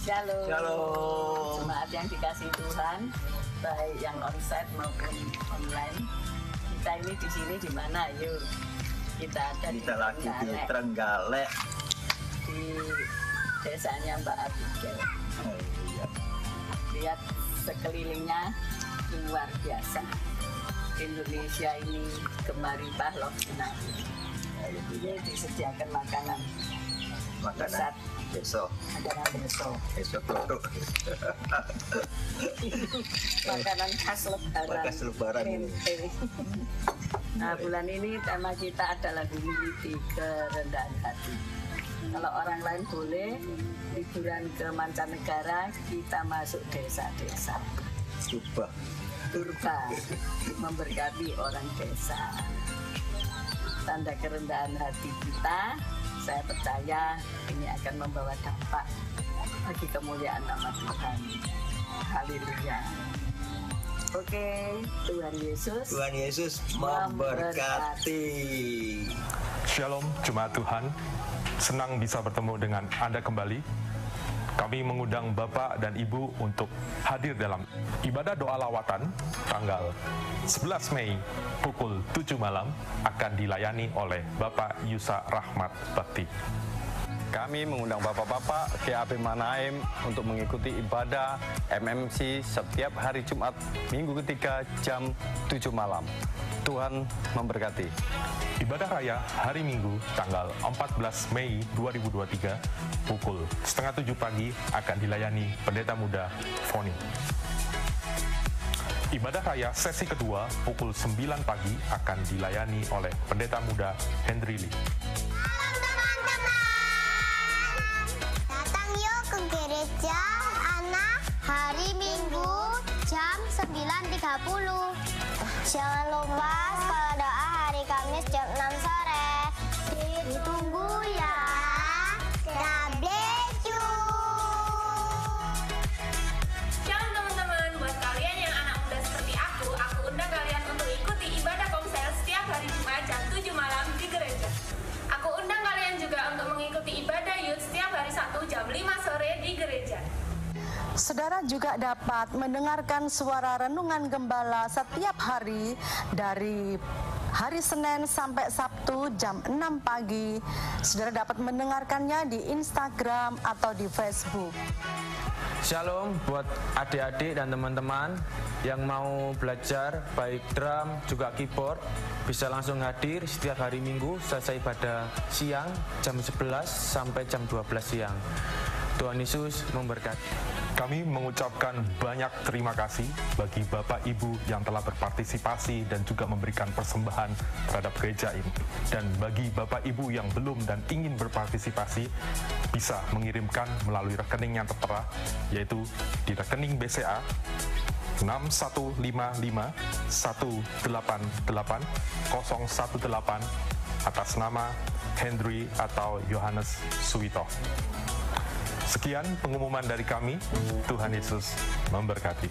Shalom. Shalom. Jemaat yang dikasih Tuhan, baik yang onsite maupun online. Kita ini di sini di mana? Yuk, kita ada Kita lagi di Trenggalek, di desanya Mbak Abigail. oh, iya. Lihat sekelilingnya luar biasa. Indonesia ini gemarimpah loh. Nah, ini disediakan makanan Makanan besok produk makanan khas lebaran ini. Nah, bulan ini tema kita adalah memiliki kerendahan hati. Kalau orang lain boleh liburan ke mancanegara, kita masuk desa-desa Purba memberkati orang desa. Tanda kerendahan hati kita, saya percaya ini akan membawa dampak bagi kemuliaan nama Tuhan. Haleluya. Oke, Tuhan Yesus memberkati. Shalom Jemaat Tuhan, senang bisa bertemu dengan Anda kembali. Kami mengundang Bapak dan Ibu untuk hadir dalam ibadah doa lawatan tanggal 11 Mei pukul 7 malam akan dilayani oleh Bapak Yusa Rahmat Bakti. Kami mengundang bapak-bapak GAP Manaim untuk mengikuti ibadah MMC setiap hari Jumat minggu ketiga jam 7 malam. Tuhan memberkati. Ibadah Raya hari Minggu tanggal 14 Mei 2023 pukul 6:30 pagi akan dilayani Pendeta Muda Foni. Ibadah Raya sesi kedua pukul 9 pagi akan dilayani oleh Pendeta Muda Hendri Lee. Datang yuk ke gereja anak hari Minggu jam 9.30. Jangan lupa sekolah doa hari Kamis jam 6 sore. Ditunggu ya. God bless you. Shalom teman-teman, buat kalian yang anak muda seperti aku undang kalian untuk ikuti ibadah komsel setiap hari Jumat jam 7 malam di gereja. Aku undang kalian juga untuk mengikuti ibadah youth setiap hari Sabtu jam 5 sore di gereja. Saudara juga dapat mendengarkan suara renungan gembala setiap hari dari hari Senin sampai Sabtu jam 6 pagi. Saudara dapat mendengarkannya di Instagram atau di Facebook. Shalom buat adik-adik dan teman-teman yang mau belajar baik drum juga keyboard, bisa langsung hadir setiap hari Minggu selesai pada siang jam 11 sampai jam 12 siang. Tuhan Yesus memberkati. Kami mengucapkan banyak terima kasih bagi Bapak Ibu yang telah berpartisipasi dan juga memberikan persembahan terhadap gereja ini. Dan bagi Bapak Ibu yang belum dan ingin berpartisipasi, bisa mengirimkan melalui rekening yang tertera, yaitu di rekening BCA 6155188018 atas nama Hendri atau Yohanes Suwito. Sekian pengumuman dari kami. Tuhan Yesus memberkati.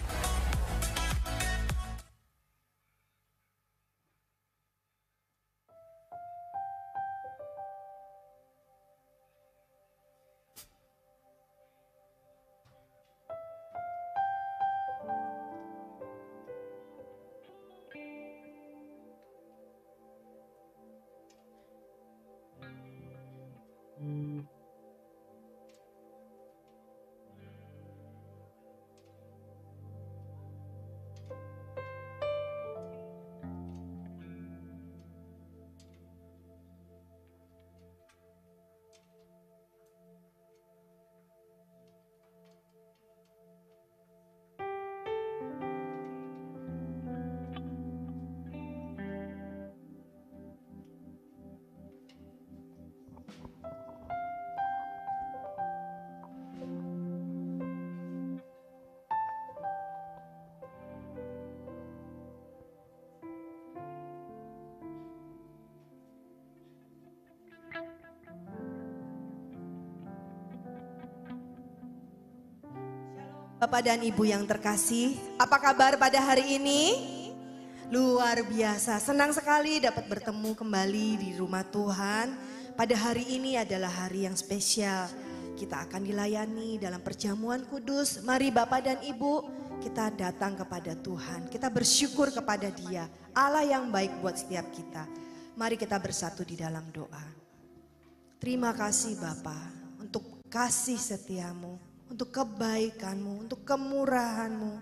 Bapak dan Ibu yang terkasih, apa kabar pada hari ini? Luar biasa, senang sekali dapat bertemu kembali di rumah Tuhan. Pada hari ini adalah hari yang spesial. kita akan dilayani dalam perjamuan kudus. Mari Bapak dan Ibu, kita datang kepada Tuhan. Kita bersyukur kepada Dia, Allah yang baik buat setiap kita. Mari kita bersatu di dalam doa. Terima kasih Bapa untuk kasih setiamu, untuk kebaikanmu, untuk kemurahanmu,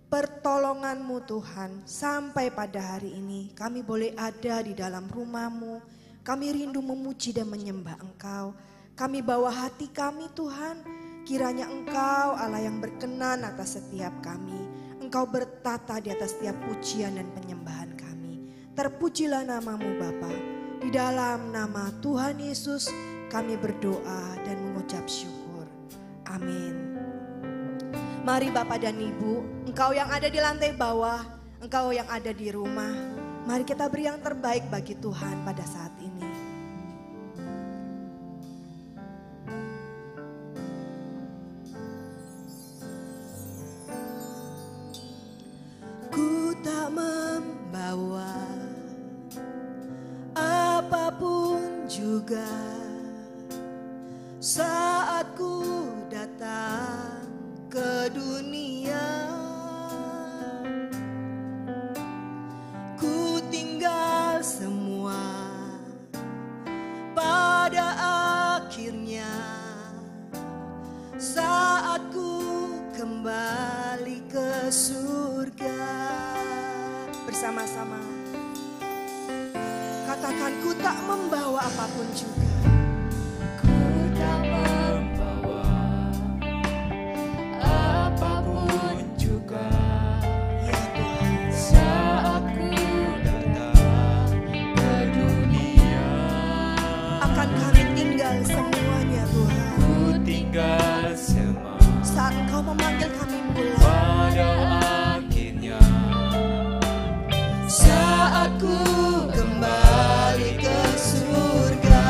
pertolonganmu Tuhan. Sampai pada hari ini kami boleh ada di dalam rumahmu. Kami rindu memuji dan menyembah Engkau. Kami bawa hati kami Tuhan. Kiranya Engkau Allah yang berkenan atas setiap kami. Engkau bertata di atas setiap pujian dan penyembahan kami. Terpujilah namamu Bapa. Di dalam nama Tuhan Yesus kami berdoa dan mengucap syukur. Amin. Mari Bapak dan Ibu, Engkau yang ada di lantai bawah, Engkau yang ada di rumah, mari kita beri yang terbaik bagi Tuhan pada saat ini. Ku tak membawa apapun juga saat ku datang ke dunia. Ku tinggal semua pada akhirnya saat ku kembali ke surga. Bersama-sama katakan, ku tak membawa apapun juga. Ku tak membawa apapun juga. Ya Tuhan, saat ku datang ke dunia, akan kami tinggal semuanya Tuhan. Ku tinggal semua saat Engkau memanggil kami pulang. Pada akhirnya saat ku kembali ke surga.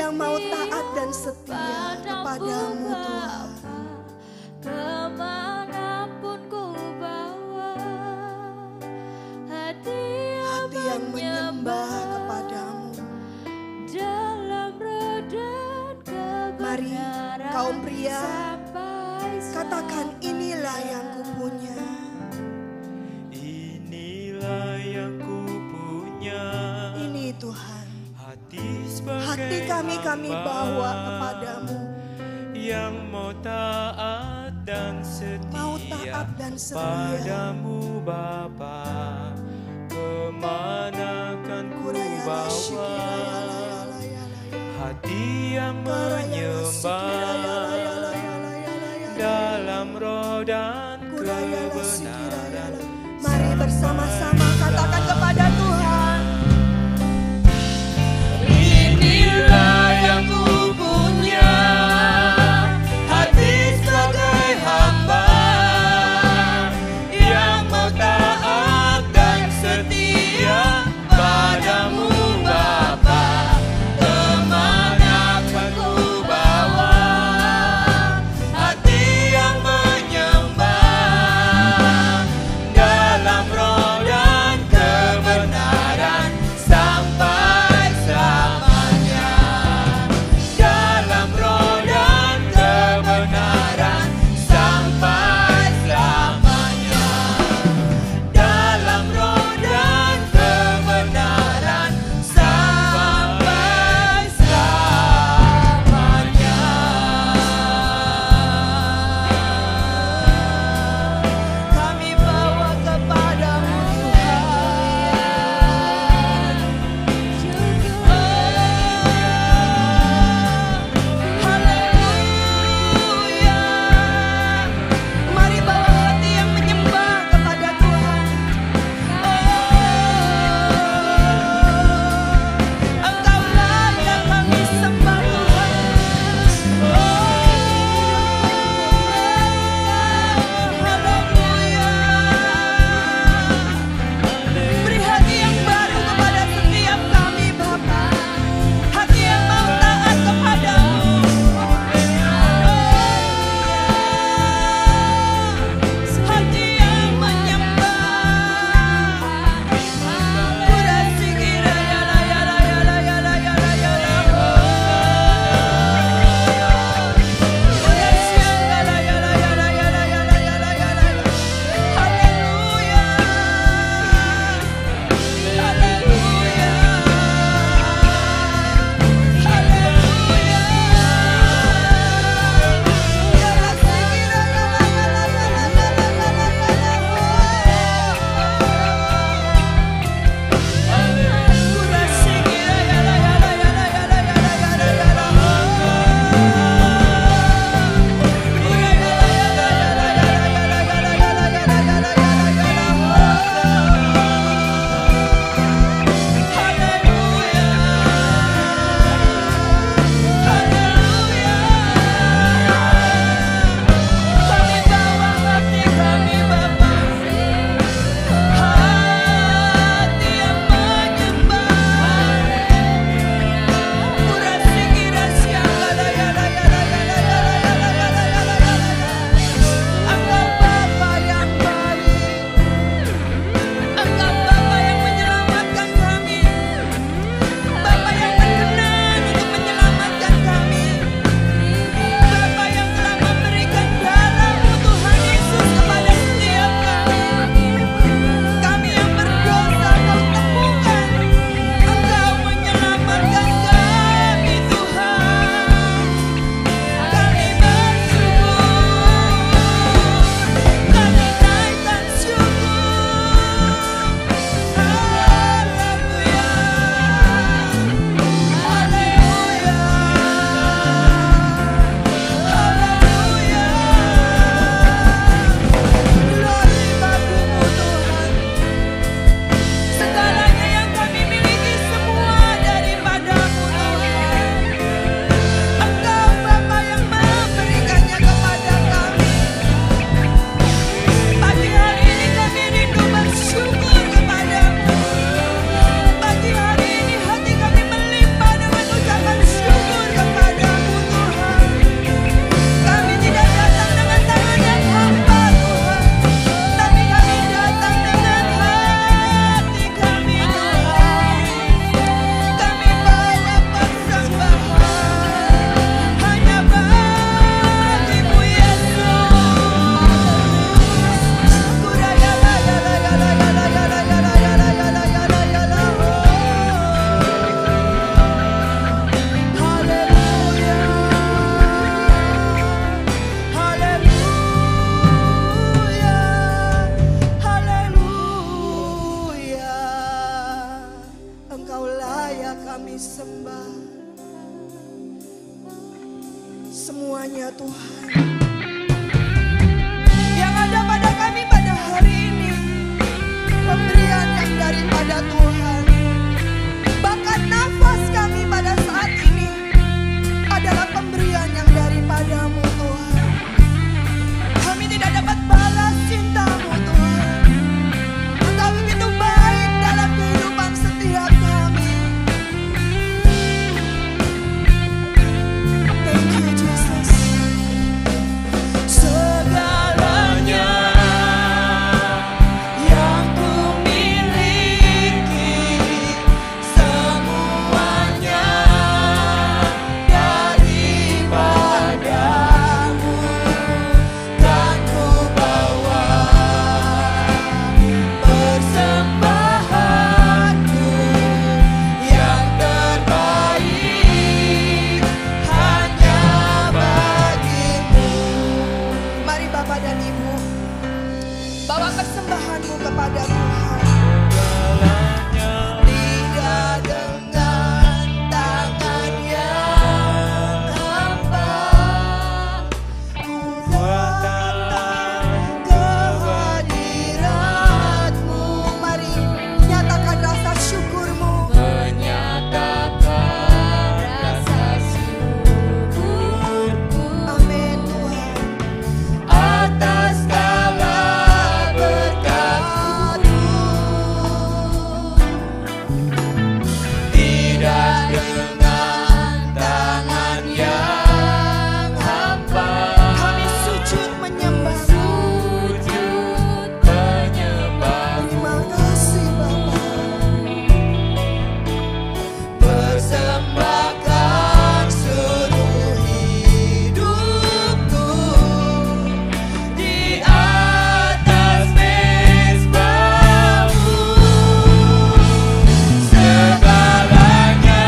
yang mau taat dan setia kepadamu Tuhan. Kemanapun ku bawa, hati yang menyembah kepadamu. Dalam roda kebenaran, mari kaum pria katakan, inilah yang kupunya. Inilah yang kupunya. Ini Tuhan, hati kami bawa kepadamu, yang mau taat dan setia, padamu Bapa. Kemana kan ku bawa hati yang menyembah dalam roda kebenaran. Mari bersama-sama katakan kepada Tuhan, inilah yang ku punya, hati sebagai hamba yang mau taat dan setia padamu Bapa. Kemana kan ku bawa Engkau layak kami sembah. Semuanya Tuhan yang ada pada kami pada hari ini, pemberian yang daripada Tuhan. Bahkan nafas kami pada saat ini adalah pemberian yang daripadamu Tuhan. Kami tidak dapat balas cintamu Tuhan. Engkau begitu baik dalam kehidupan setiap kami. Thank you Jesus. Segalanya yang ku miliki, semuanya daripadamu kan ku bawa. Persembahanku yang terbaik hanya bagimu. Mari Bapak dan Ibu, bawa persembahanmu kepada Tuhan. Tidak dengan tangan yang hampa, datang kehadiratmu. Mari nyatakan rasa syukurmu. Menyatakan rasa syukurku Amin Tuhan. atas segala berkat-Mu. Tidak dengan tangan yang hampa, Kami sujud menyembah. sujud penyembah. Terima kasih Bapak. Persembahkan seluruh hidupku di atas mezbah-Mu. Segalanya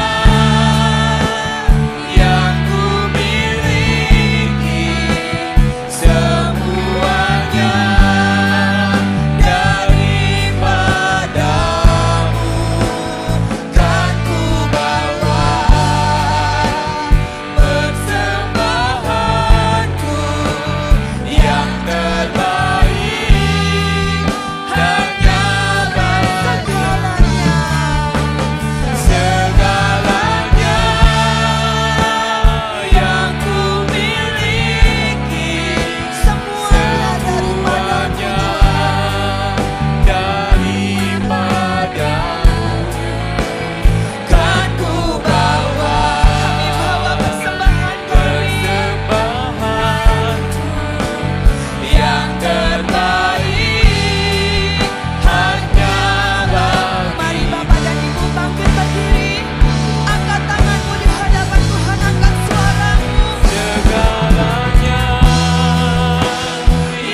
yang ku miliki, semuanya daripadamu kan ku bawa. Persembahanku yang terbaik hanya bagimu. Segalanya yang ku miliki, semuanya daripadamu kan ku bawa. Persembahanku yang terbaik hanya Mari bagimu. Bapak dan Ibu bangkit berdiri. Angkat tanganmu di hadapan Tuhan. Angkat suaramu. Segalanya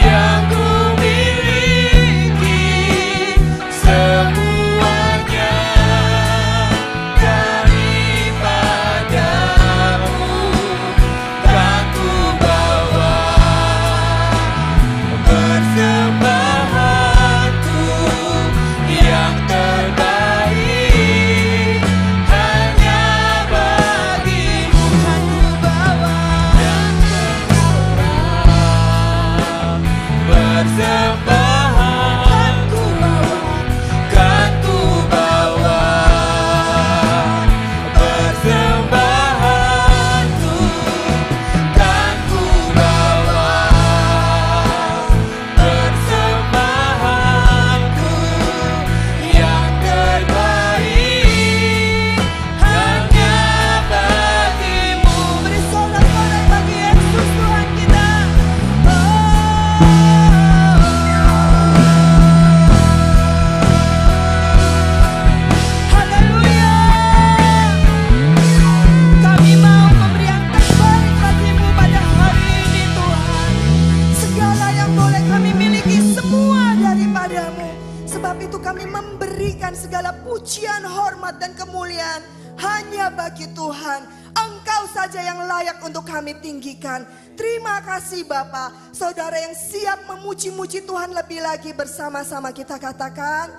yang ku miliki, semuanya daripadamu kan ku bawa. Persembahanku yang terbaik hanya bagimu kan ku bawa. Persembahanku kan ku bawa. Persembahanku kan ku bawa. Persembahanku yang terbaik hanya bagimu. Beri sorak-sorai bagi Yesus Tuhan kita. Haleluya. Kami mau memberi yang terbaik bagimu pada hari ini Tuhan. Segala yang boleh kami miliki semua daripadamu. Sebab itu kami memberikan segala pujian, hormat dan kemuliaan hanya bagi Tuhan. Engkau saja yang layak untuk kami tinggikan. Terima kasih Bapa. Saudara yang siap memuji-muji Tuhan lebih lagi bersama-sama kita katakan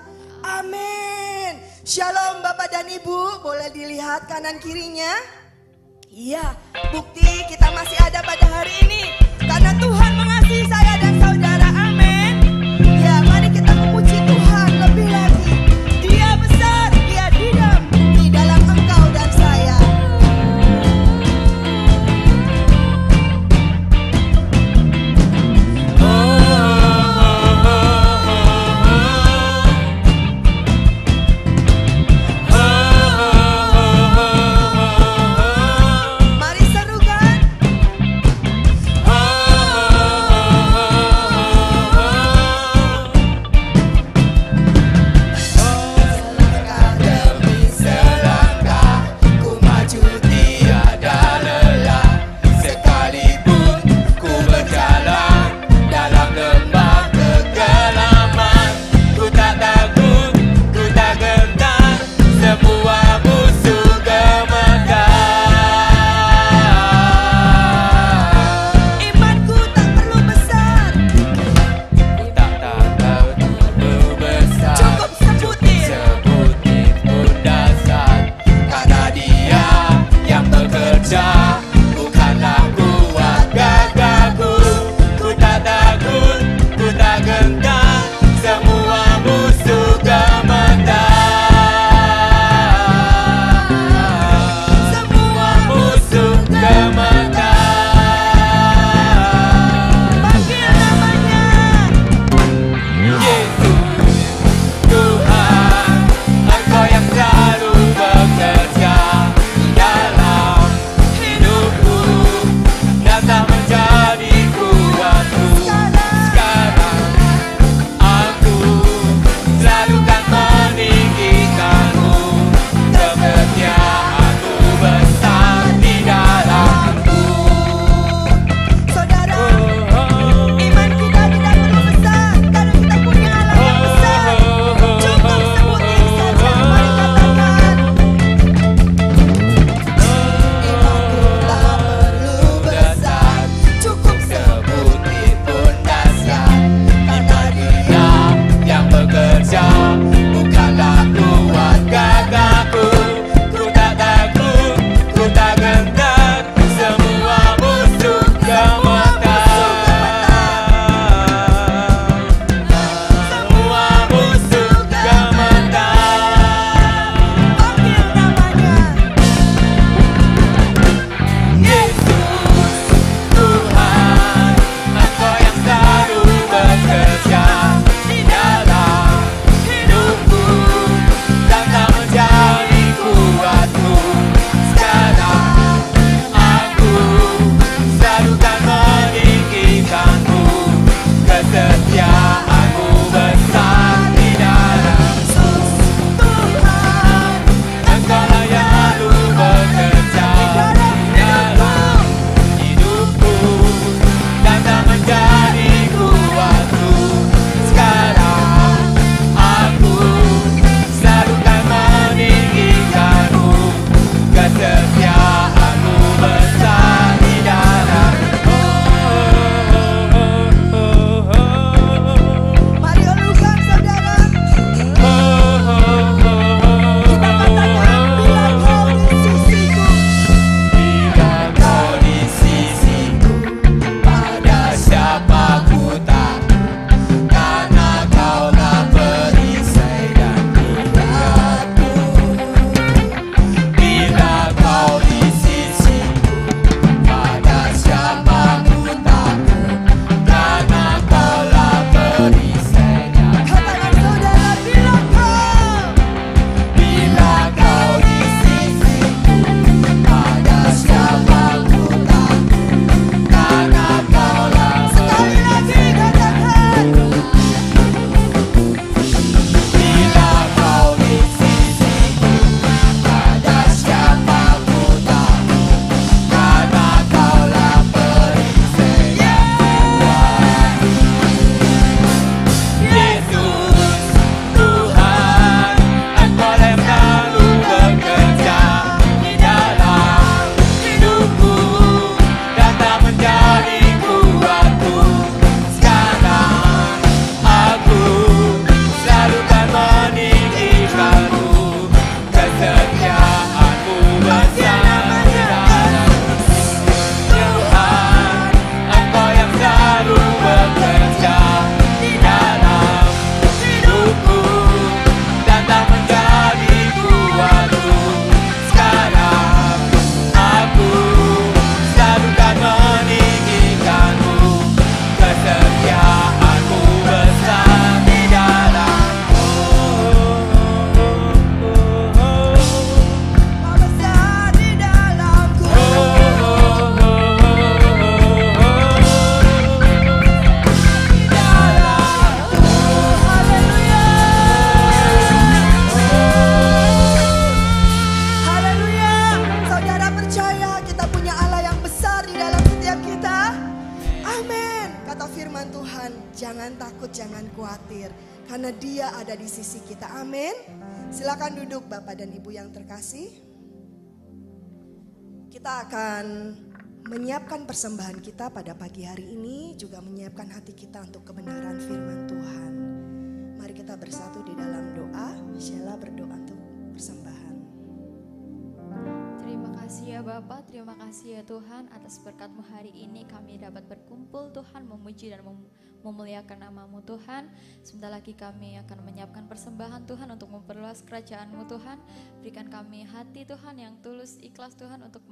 Amin. Shalom Bapak dan Ibu, boleh dilihat kanan kirinya? Iya, bukti kita masih ada pada hari ini karena Tuhan mengasihi saya dan saudara. Amin. Ya, mari kita memuji Tuhan lebih lagi. Dia besar, Dia diam di dalam engkau dan saya. Oh jangan takut, jangan khawatir. Karena Dia ada di sisi kita. Amin. Silakan duduk Bapak dan Ibu yang terkasih. Kita akan menyiapkan persembahan kita pada pagi hari ini. Juga menyiapkan hati kita untuk kebenaran firman Tuhan. Mari kita bersatu di dalam doa. Sheila berdoa untuk persembahan. Terima kasih ya Bapak, terima kasih ya Tuhan atas berkat-Mu hari ini kami dapat berkumpul Tuhan, memuji dan memuliakan nama-Mu Tuhan. Sebentar lagi kami akan menyiapkan persembahan Tuhan untuk memperluas kerajaan-Mu Tuhan. Berikan kami hati Tuhan yang tulus, ikhlas Tuhan untuk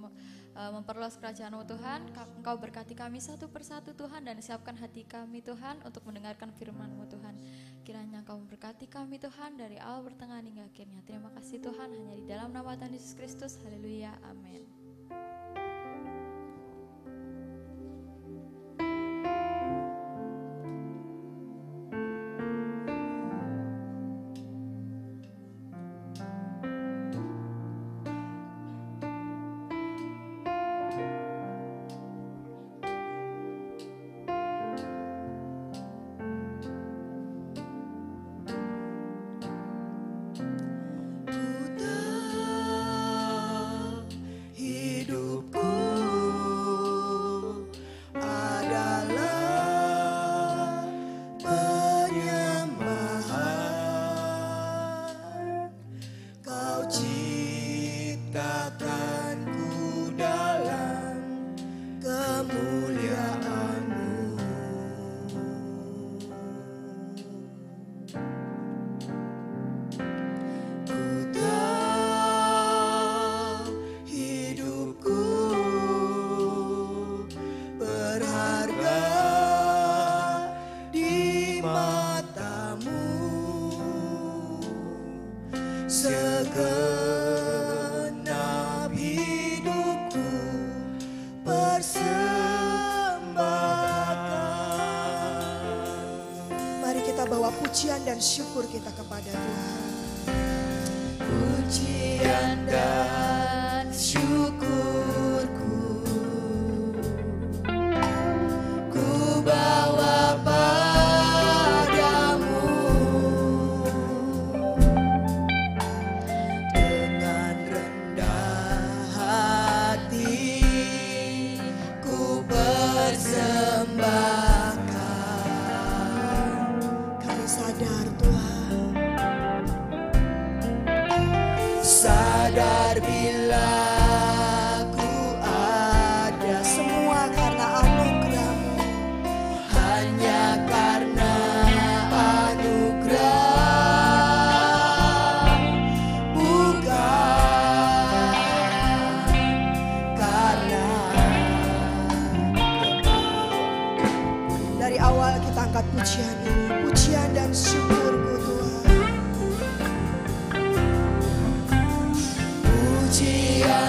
memperluas kerajaan-Mu Tuhan. Engkau berkati kami satu persatu Tuhan dan siapkan hati kami Tuhan untuk mendengarkan firman-Mu Tuhan. Kiranya Engkau memberkati kami Tuhan dari awal pertengahan hingga akhirnya. Terima kasih Tuhan, hanya di dalam nama Tuhan Yesus Kristus. Haleluya, amin. Segenap hidupku persembahkan. Mari kita bawa pujian dan syukur kita kepada Tuhan. Pujian dan syukurku ku bawa padamu. Dengan rendah hati ku persembahkan. Kami sadar Tuhan, sadar bila ku ada semua karena anugerah-Mu, hanya karena anugerah, bukan karena. Dari awal kita angkat pujian ini, pujian dan syukurku Tuhan. Pujian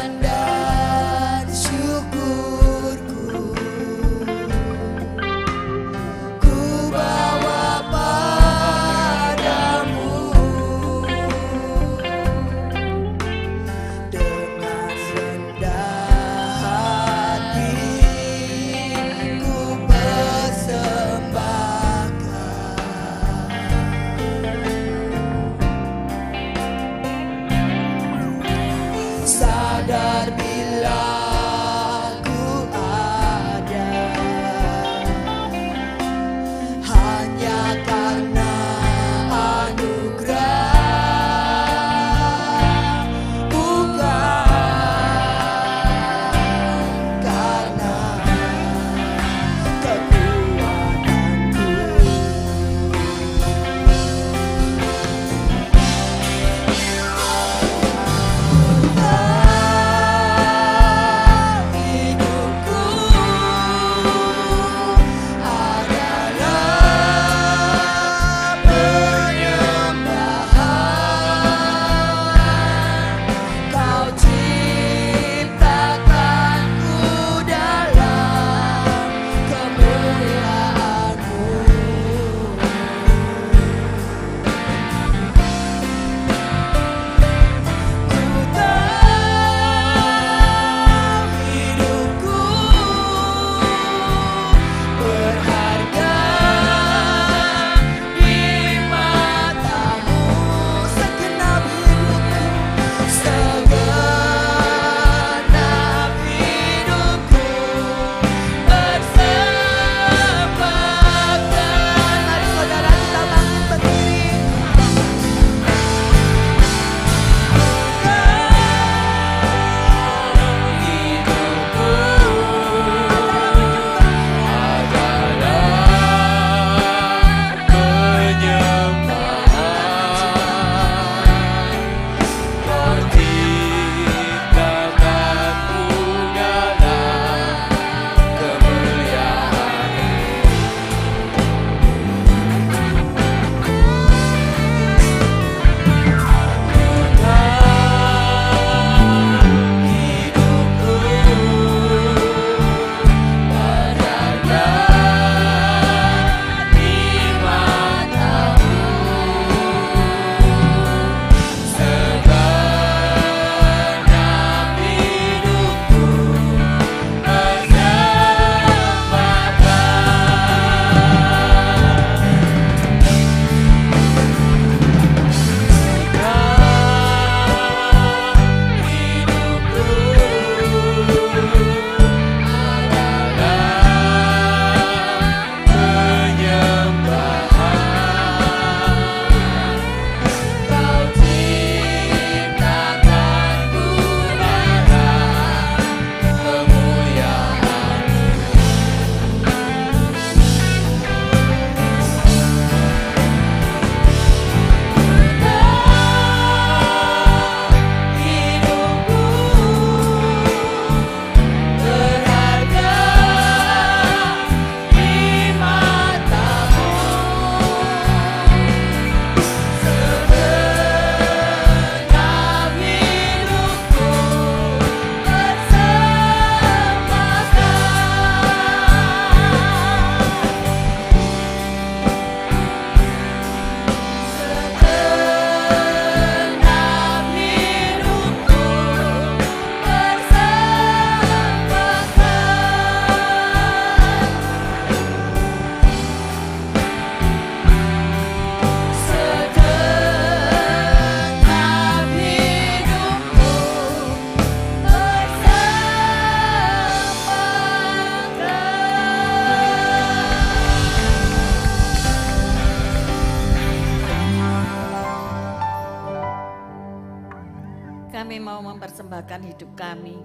mau mempersembahkan hidup kami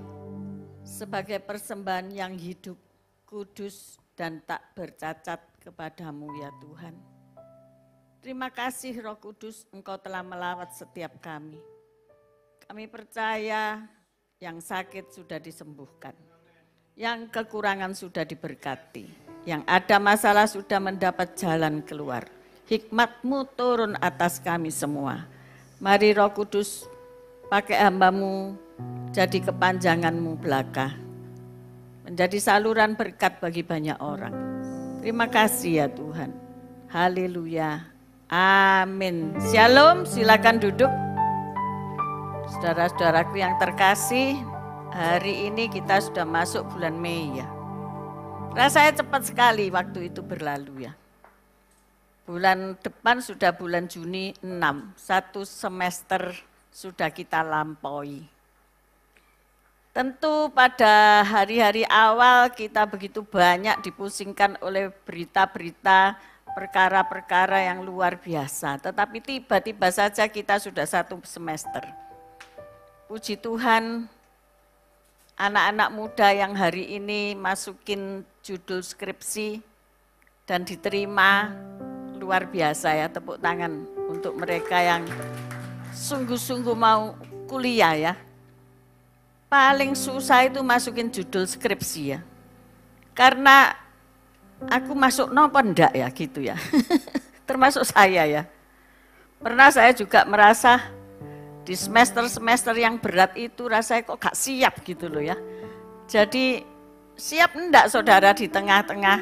sebagai persembahan yang hidup, kudus, dan tak bercacat kepadamu ya Tuhan. Terima kasih Roh Kudus, Engkau telah melawat setiap kami. Kami percaya yang sakit sudah disembuhkan, yang kekurangan sudah diberkati, yang ada masalah sudah mendapat jalan keluar. Hikmat-Mu turun atas kami semua. Mari Roh Kudus, pakai hamba-Mu jadi kepanjangan-Mu belaka, menjadi saluran berkat bagi banyak orang. Terima kasih ya Tuhan. Haleluya. Amin. Shalom, silakan duduk. Saudara-saudaraku yang terkasih, hari ini kita sudah masuk bulan Mei ya. Rasanya cepat sekali waktu itu berlalu ya. Bulan depan sudah bulan Juni 6, 1 semester sudah kita lampaui. Tentu pada hari-hari awal kita begitu banyak dipusingkan oleh berita-berita, perkara-perkara yang luar biasa. Tetapi tiba-tiba saja kita sudah 1 semester. Puji Tuhan, anak-anak muda yang hari ini masukin judul skripsi dan diterima, luar biasa ya, tepuk tangan untuk mereka yang sungguh-sungguh mau kuliah ya. Paling susah itu masukin judul skripsi ya. Karena aku masuk nopo enggak ya gitu ya. Termasuk saya ya. Pernah saya juga merasa di semester-semester yang berat itu rasanya kok gak siap gitu loh ya. Jadi siap enggak saudara di tengah-tengah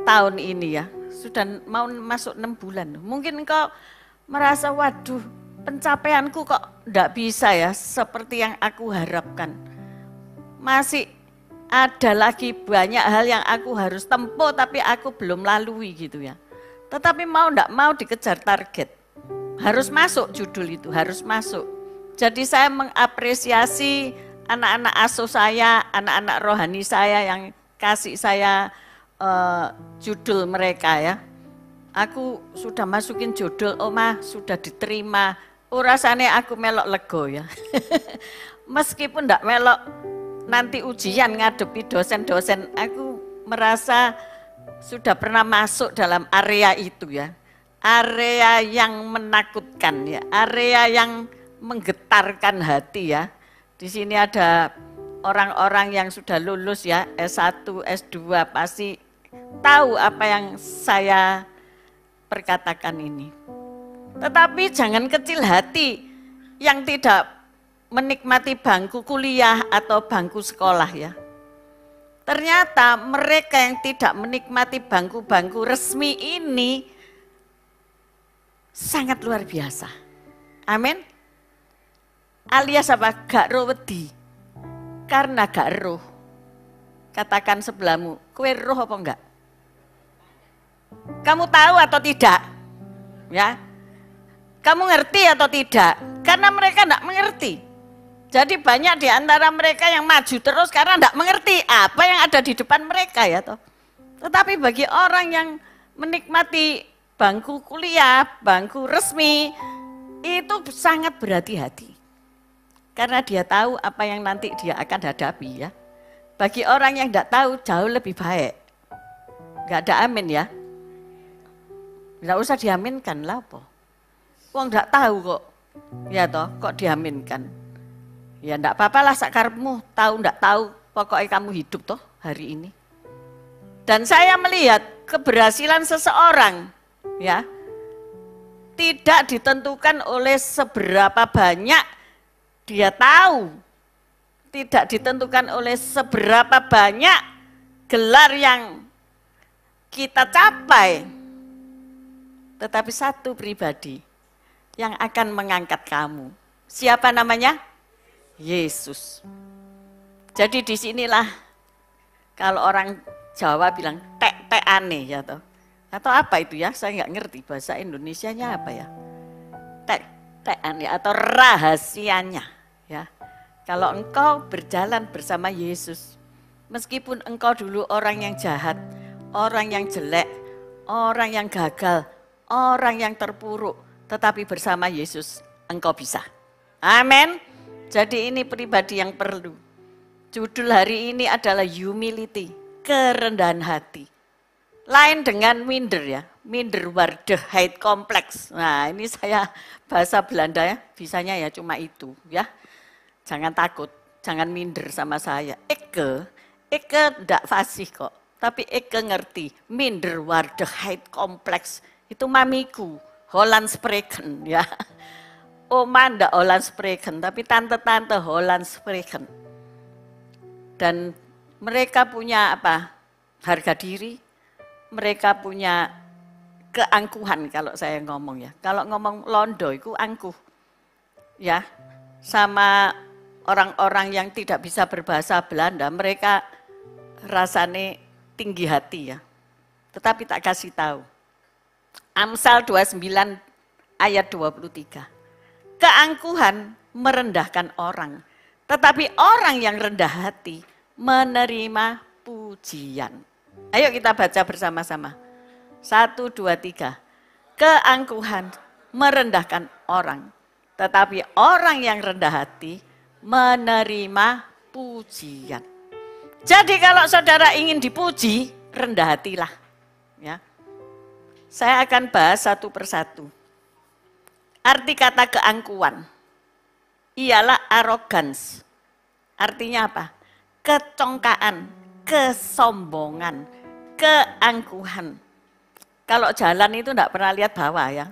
tahun ini ya. Sudah mau masuk 6 bulan. Mungkin engkau merasa waduh pencapaianku kok enggak bisa ya seperti yang aku harapkan. Masih ada lagi banyak hal yang aku harus tempuh tapi aku belum lalui gitu ya. Tetapi mau enggak mau dikejar target. Harus masuk judul itu, harus masuk. Jadi saya mengapresiasi anak-anak asuh saya, anak-anak rohani saya yang kasih saya judul mereka ya. Aku sudah masukin judul, Oma sudah diterima. Oh rasanya aku melok lego ya. Meskipun enggak melok nanti ujian ngadepi dosen-dosen, aku merasa sudah pernah masuk dalam area itu ya. Area yang menakutkan ya, area yang menggetarkan hati ya. Di sini ada orang-orang yang sudah lulus ya, S1, S2 pasti tahu apa yang saya perkatakan ini. Tetapi jangan kecil hati yang tidak menikmati bangku kuliah atau bangku sekolah ya. Ternyata mereka yang tidak menikmati bangku-bangku resmi ini sangat luar biasa. Amin. Alias apa? Gak roh wedi. Karena gak roh. Katakan sebelahmu, kowe roh apa enggak? Kamu tahu atau tidak? Ya. Kamu ngerti atau tidak? Karena mereka enggak mengerti. Jadi banyak di antara mereka yang maju terus karena enggak mengerti apa yang ada di depan mereka ya toh. Tetapi bagi orang yang menikmati bangku kuliah, bangku resmi, itu sangat berhati-hati. Karena dia tahu apa yang nanti dia akan hadapi ya. Bagi orang yang enggak tahu jauh lebih baik. Enggak ada amin ya. Enggak usah diaminkan lah apa. Wong enggak tahu kok. Ya toh, kok diaminkan. Ya enggak apa-apalah sakarepmu, tahu enggak tahu, pokoknya kamu hidup toh hari ini. Dan saya melihat keberhasilan seseorang ya tidak ditentukan oleh seberapa banyak dia tahu, tidak ditentukan oleh seberapa banyak gelar yang kita capai, tetapi satu pribadi yang akan mengangkat kamu. Siapa namanya? Yesus. Jadi disinilah kalau orang Jawa bilang tek aneh ya toh. Atau apa itu ya? Saya nggak ngerti bahasa Indonesianya apa ya. Tek aneh atau rahasianya ya. Kalau engkau berjalan bersama Yesus, meskipun engkau dulu orang yang jahat, orang yang jelek, orang yang gagal, orang yang terpuruk, tetapi bersama Yesus engkau bisa. Amin. Jadi ini pribadi yang perlu. Judul hari ini adalah humility, kerendahan hati. Lain dengan minder ya, minderwaardigheid kompleks. Nah ini saya bahasa Belanda ya, bisanya ya cuma itu ya. Jangan takut, jangan minder sama saya. Eke enggak fasih kok, tapi Eke ngerti. Minderwaardigheid kompleks, itu mamiku, Holland spreken ya. Oma enggak Holland spreken, tapi tante-tante Holland spreken. Dan mereka punya apa? Harga diri. Mereka punya keangkuhan kalau saya ngomong ya. Kalau ngomong Londo itu angkuh. Ya. Sama orang-orang yang tidak bisa berbahasa Belanda, mereka rasanya tinggi hati ya. Tetapi tak kasih tahu. Amsal 29 ayat 23. Keangkuhan merendahkan orang, tetapi orang yang rendah hati menerima pujian. Ayo kita baca bersama-sama. 1, 2, 3. Keangkuhan merendahkan orang, tetapi orang yang rendah hati menerima pujian. Jadi kalau saudara ingin dipuji, rendah hatilah. Ya. Saya akan bahas satu persatu. Arti kata keangkuhan ialah arrogance. Artinya apa? Kecongkaan, kesombongan, keangkuhan. Kalau jalan itu enggak pernah lihat bawah ya.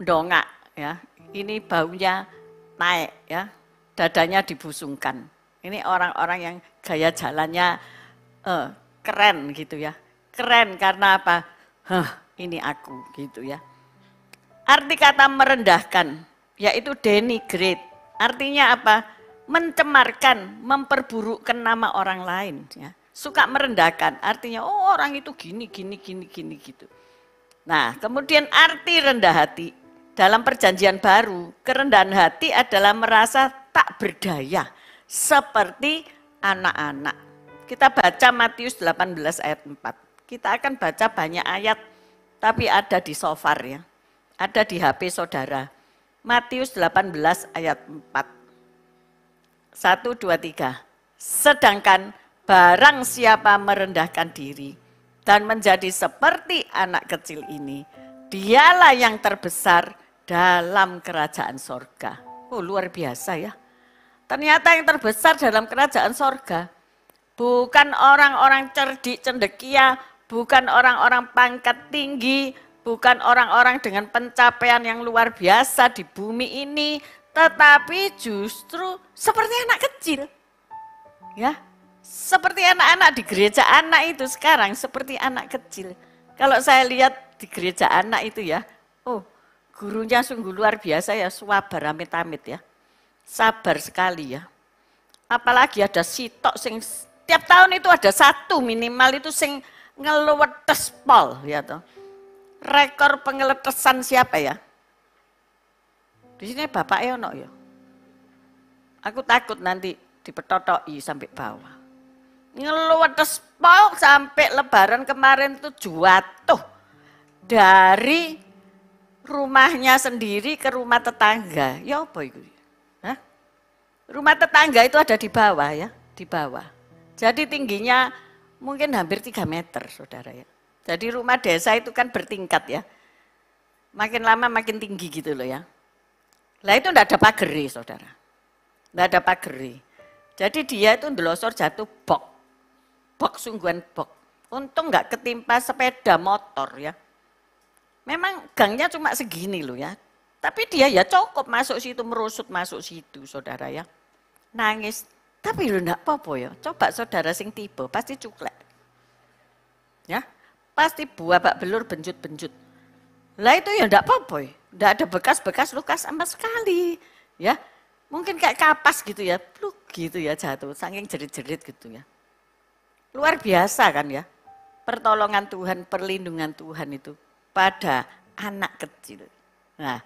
Dongak ya. Ini baunya naik ya. Dadanya dibusungkan. Ini orang-orang yang gaya jalannya keren gitu ya. Keren karena apa? Ini aku gitu ya. Arti kata merendahkan yaitu denigrate. Artinya apa? Mencemarkan, memperburukkan nama orang lain ya. Suka merendahkan, artinya oh orang itu gini gitu. Nah, kemudian arti rendah hati dalam perjanjian baru, kerendahan hati adalah merasa tak berdaya seperti anak-anak. Kita baca Matius 18 ayat 4. Kita akan baca banyak ayat, tapi ada di shofar ya. Ada di HP saudara. Matius 18 ayat 4. 1, 2, 3. Sedangkan barang siapa merendahkan diri dan menjadi seperti anak kecil ini, dialah yang terbesar dalam kerajaan sorga. Oh luar biasa ya. Ternyata yang terbesar dalam kerajaan sorga bukan orang-orang cerdik cendekia, bukan orang-orang pangkat tinggi, bukan orang-orang dengan pencapaian yang luar biasa di bumi ini, tetapi justru seperti anak kecil. Ya, seperti anak-anak di gereja anak itu sekarang seperti anak kecil. Kalau saya lihat di gereja anak itu ya, oh gurunya sungguh luar biasa ya, swabar amit-amit ya. Sabar sekali ya. Apalagi ada sitok sing tiap tahun itu ada satu minimal itu sing ngeluwetes pol ya toh. Rekor pengeletesan siapa ya? Di sini Bapak Eono ya. Aku takut nanti dipetotoki sampai bawah. Ngeluwetes pol sampai lebaran kemarin itu jatuh dari rumahnya sendiri ke rumah tetangga. Ya apa itu? Hah? Rumah tetangga itu ada di bawah ya, di bawah. Jadi tingginya mungkin hampir 3 meter saudara ya. Jadi rumah desa itu kan bertingkat ya. Makin lama makin tinggi gitu loh ya. Lah itu enggak ada pageri saudara. Enggak ada pageri. Jadi dia itu ndelosor jatuh bok. Bok sungguhan bok. Untung enggak ketimpa sepeda motor ya. Memang gangnya cuma segini loh ya. Tapi dia ya cukup masuk situ, merusut masuk situ saudara ya. Nangis. Tapi lo enggak apa-apa ya. Coba saudara sing tiba pasti cuklek. Ya. Pasti buah bak belur benjut-benjut. Lah itu ya enggak apa-apa ya. Enggak ada bekas-bekas luka sama sekali. Ya. Mungkin kayak kapas gitu ya. Pluk gitu ya jatuh. Saking jerit-jerit gitu ya. Luar biasa kan ya. Pertolongan Tuhan, perlindungan Tuhan itu pada anak kecil. Nah,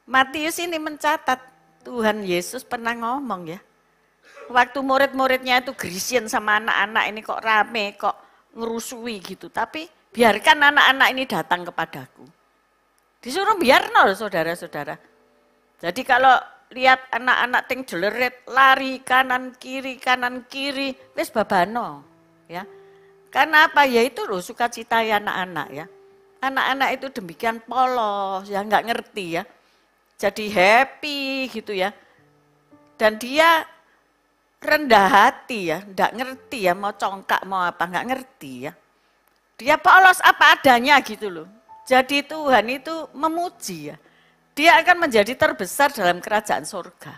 Matius ini mencatat Tuhan Yesus pernah ngomong ya. Waktu murid-muridnya itu gerisian sama anak-anak ini kok rame, kok ngerusui gitu. Tapi biarkan anak-anak ini datang kepadaku. Disuruh biar nol saudara-saudara. Jadi kalau lihat anak-anak ting jeleret lari kanan kiri wis babano ya. Karena apa ya, itu loh sukacita ya anak-anak ya. Anak-anak itu demikian polos ya, nggak ngerti ya. Jadi happy gitu ya. Dan dia rendah hati ya, nggak ngerti ya mau congkak mau apa, nggak ngerti ya. Dia polos apa adanya gitu loh. Jadi Tuhan itu memuji ya. Dia akan menjadi terbesar dalam kerajaan surga.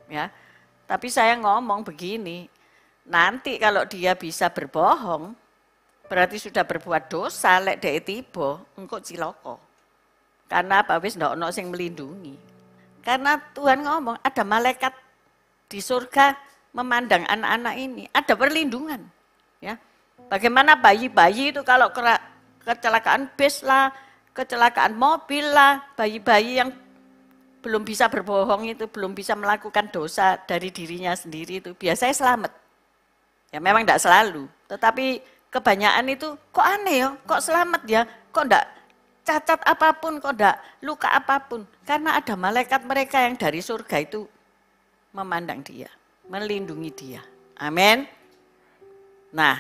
Ya. Tapi saya ngomong begini, nanti kalau dia bisa berbohong, berarti sudah berbuat dosa, lek dek tiba, engkau ciloko. Karena apa? Wis ndak ono sing melindungi. Karena Tuhan ngomong ada malaikat di surga memandang anak-anak ini, ada perlindungan. Ya. Bagaimana bayi-bayi itu kalau kecelakaan bis lah, kecelakaan mobil lah, bayi-bayi yang belum bisa berbohong itu, belum bisa melakukan dosa dari dirinya sendiri itu, biasanya selamat. Ya memang tidak selalu, tetapi kebanyakan itu kok aneh ya, kok selamat ya, kok enggak cacat apapun, kok enggak luka apapun. Karena ada malaikat mereka yang dari surga itu memandang dia, melindungi dia. Amin. Nah,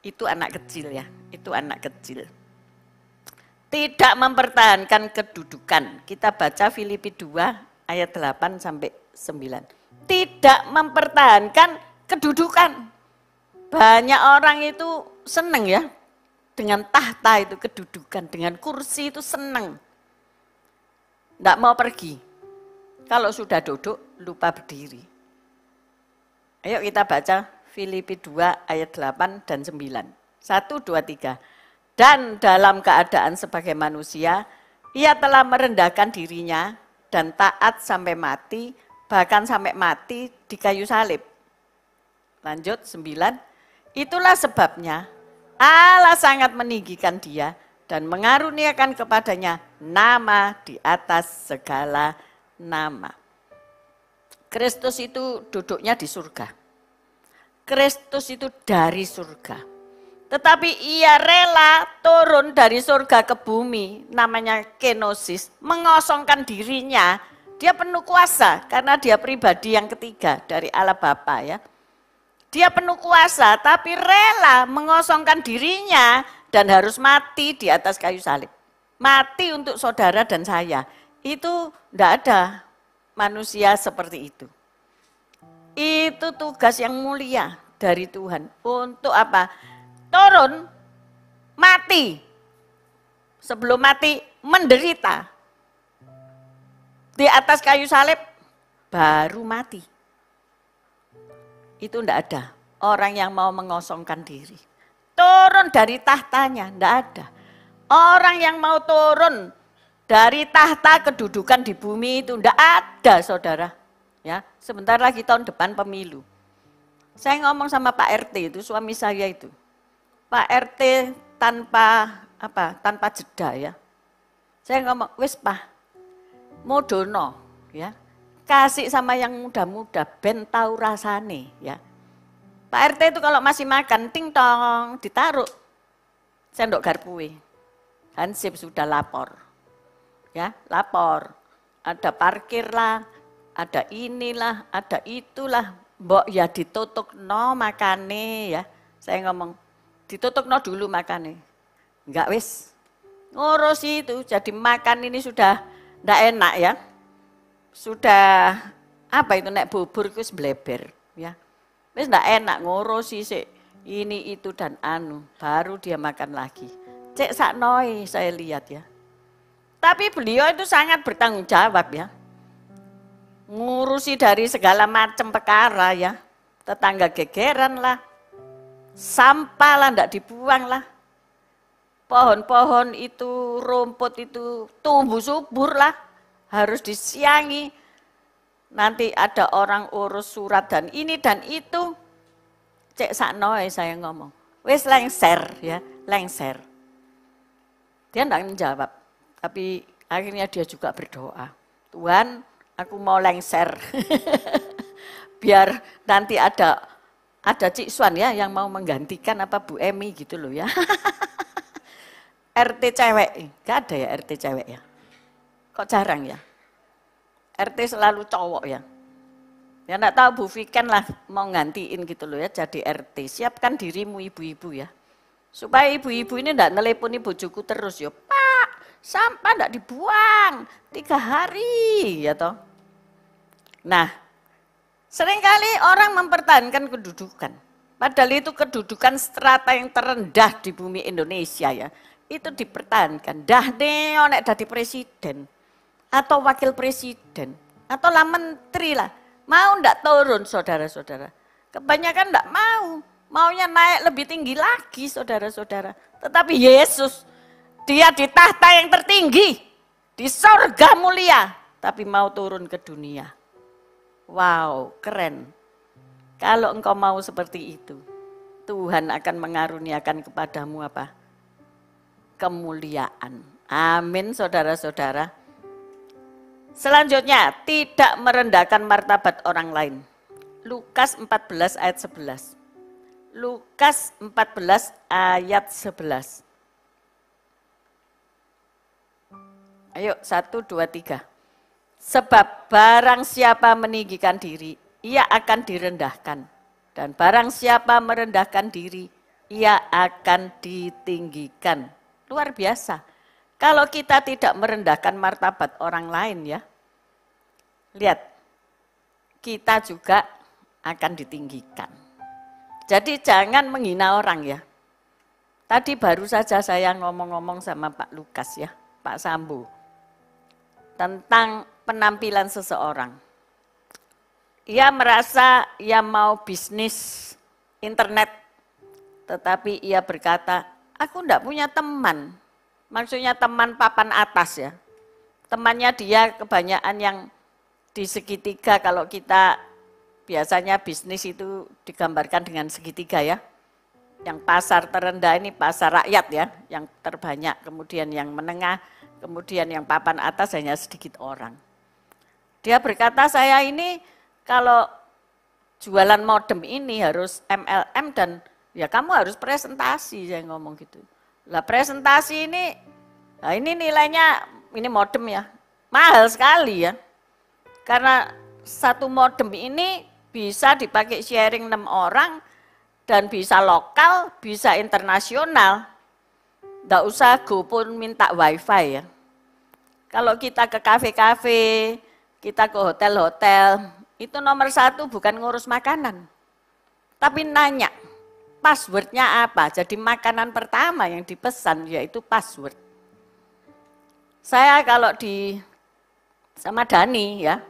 itu anak kecil ya, itu anak kecil. Tidak mempertahankan kedudukan. Kita baca Filipi 2 ayat 8 sampai 9. Tidak mempertahankan kedudukan. Banyak orang itu seneng ya dengan tahta itu, kedudukan, dengan kursi itu seneng. Tidak mau pergi. Kalau sudah duduk lupa berdiri. Ayo kita baca Filipi 2 ayat 8 dan 9. 1, 2, 3. Dan dalam keadaan sebagai manusia, ia telah merendahkan dirinya dan taat sampai mati, bahkan sampai mati di kayu salib. Lanjut 9. Itulah sebabnya Allah sangat meninggikan dia dan mengaruniakan kepadanya nama di atas segala nama. Kristus itu duduknya di surga. Kristus itu dari surga. Tetapi ia rela turun dari surga ke bumi, namanya kenosis, mengosongkan dirinya. Dia penuh kuasa karena dia pribadi yang ketiga dari Allah Bapa ya. Dia penuh kuasa tapi rela mengosongkan dirinya dan harus mati di atas kayu salib. Mati untuk saudara dan saya. Itu tidak ada manusia seperti itu. Itu tugas yang mulia dari Tuhan. Untuk apa? Turun, mati. Sebelum mati, menderita. Di atas kayu salib, baru mati. Itu enggak ada orang yang mau mengosongkan diri. Turun dari tahtanya, enggak ada. Orang yang mau turun dari tahta kedudukan di bumi itu enggak ada, saudara. Ya, sebentar lagi tahun depan pemilu. Saya ngomong sama Pak RT itu, suami saya itu. Pak RT tanpa jeda ya. Saya ngomong, wis Pak, modono ya. Kasih sama yang muda-muda, ben tahu rasane ya. Pak RT itu kalau masih makan, ting tong, ditaruh sendok garpuwe. Hansip sudah lapor. Ya, lapor. Ada parkir lah, ada inilah, ada itulah. Mbok ya ditutuk no makane ya. Saya ngomong, ditutup no dulu makannya. Enggak wis. Ngurus itu, jadi makan ini sudah enggak enak ya. Sudah apa itu nek bubur itu bleber ya. Wis enggak enak ngurusi sih ini itu dan anu, baru dia makan lagi. Cek saknoi saya lihat ya. Tapi beliau itu sangat bertanggung jawab ya. Ngurusi dari segala macam perkara ya. Tetangga gegeran lah. Sampah lah, enggak dibuang lah. Pohon-pohon itu, rumput itu tumbuh subur lah. Harus disiangi. Nanti ada orang urus surat dan ini dan itu. Cek saknoe saya ngomong. Wis lengser ya, lengser. Dia enggak menjawab. Tapi akhirnya dia juga berdoa. Tuhan, aku mau lengser. Biar nanti ada Cik Swan ya yang mau menggantikan apa Bu Emi gitu loh ya. RT cewek, gak ada ya RT cewek ya. Kok jarang ya? RT selalu cowok ya. Ya enggak tahu Bu Viken lah mau gantiin gitu loh ya jadi RT. Siapkan dirimu ibu-ibu ya. Supaya ibu-ibu ini enggak nelponi bojoku terus ya. Pak, sampah enggak dibuang 3 hari ya toh. Nah, seringkali orang mempertahankan kedudukan. Padahal itu kedudukan strata yang terendah di bumi Indonesia ya. Itu dipertahankan. Dah nih nek dadi presiden atau wakil presiden atau lah menteri lah. Mau ndak turun saudara-saudara. Kebanyakan ndak mau. Maunya naik lebih tinggi lagi saudara-saudara. Tetapi Yesus dia di tahta yang tertinggi. Di surga mulia. Tapi mau turun ke dunia. Wow, keren. Kalau engkau mau seperti itu, Tuhan akan mengaruniakan kepadamu apa? Kemuliaan. Amin saudara-saudara. Selanjutnya, tidak merendahkan martabat orang lain. Lukas 14 ayat 11. Lukas 14 ayat 11. Ayo, 1, 2, 3. Sebab barang siapa meninggikan diri, ia akan direndahkan. Dan barang siapa merendahkan diri, ia akan ditinggikan. Luar biasa. Kalau kita tidak merendahkan martabat orang lain ya, lihat, kita juga akan ditinggikan. Jadi jangan menghina orang ya. Tadi baru saja saya ngomong-ngomong sama Pak Lukas ya, Pak Sambo, tentang penampilan seseorang. Ia merasa ia mau bisnis internet, tetapi ia berkata, aku enggak punya teman. Maksudnya teman papan atas ya. Temannya dia kebanyakan yang di segitiga, kalau kita biasanya bisnis itu digambarkan dengan segitiga ya. Yang pasar terendah ini pasar rakyat ya, yang terbanyak, kemudian yang menengah, kemudian yang papan atas hanya sedikit orang. Dia berkata, saya ini kalau jualan modem ini harus MLM dan ya kamu harus presentasi, saya ngomong gitu. Lah presentasi ini, nah ini nilainya, ini modem ya, mahal sekali ya. Karena satu modem ini bisa dipakai sharing 6 orang dan bisa lokal, bisa internasional. Nggak usah go pun minta wifi ya. Kalau kita ke kafe-kafe, kita ke hotel-hotel, itu nomor 1 bukan ngurus makanan, tapi nanya passwordnya apa. Jadi makanan pertama yang dipesan yaitu password. Saya kalau sama Dani ya,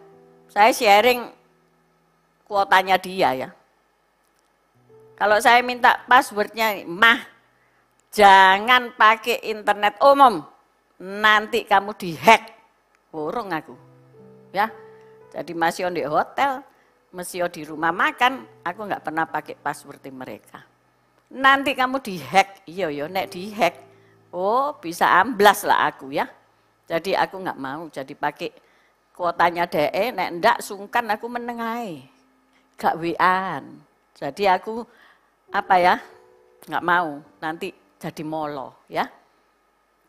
saya sharing kuotanya dia ya. Kalau saya minta passwordnya, mah jangan pakai internet umum, nanti kamu dihack. Burung aku ya. Jadi masih di hotel, masih di rumah makan, aku nggak pernah pakai password mereka. Nanti kamu dihack, iya nek dihack, oh bisa amblas lah aku ya. Jadi aku nggak mau, jadi pakai kuotanya DE, nek ndak sungkan aku menengahi, gak WA-an. Jadi aku apa ya, nggak mau, nanti jadi molo ya.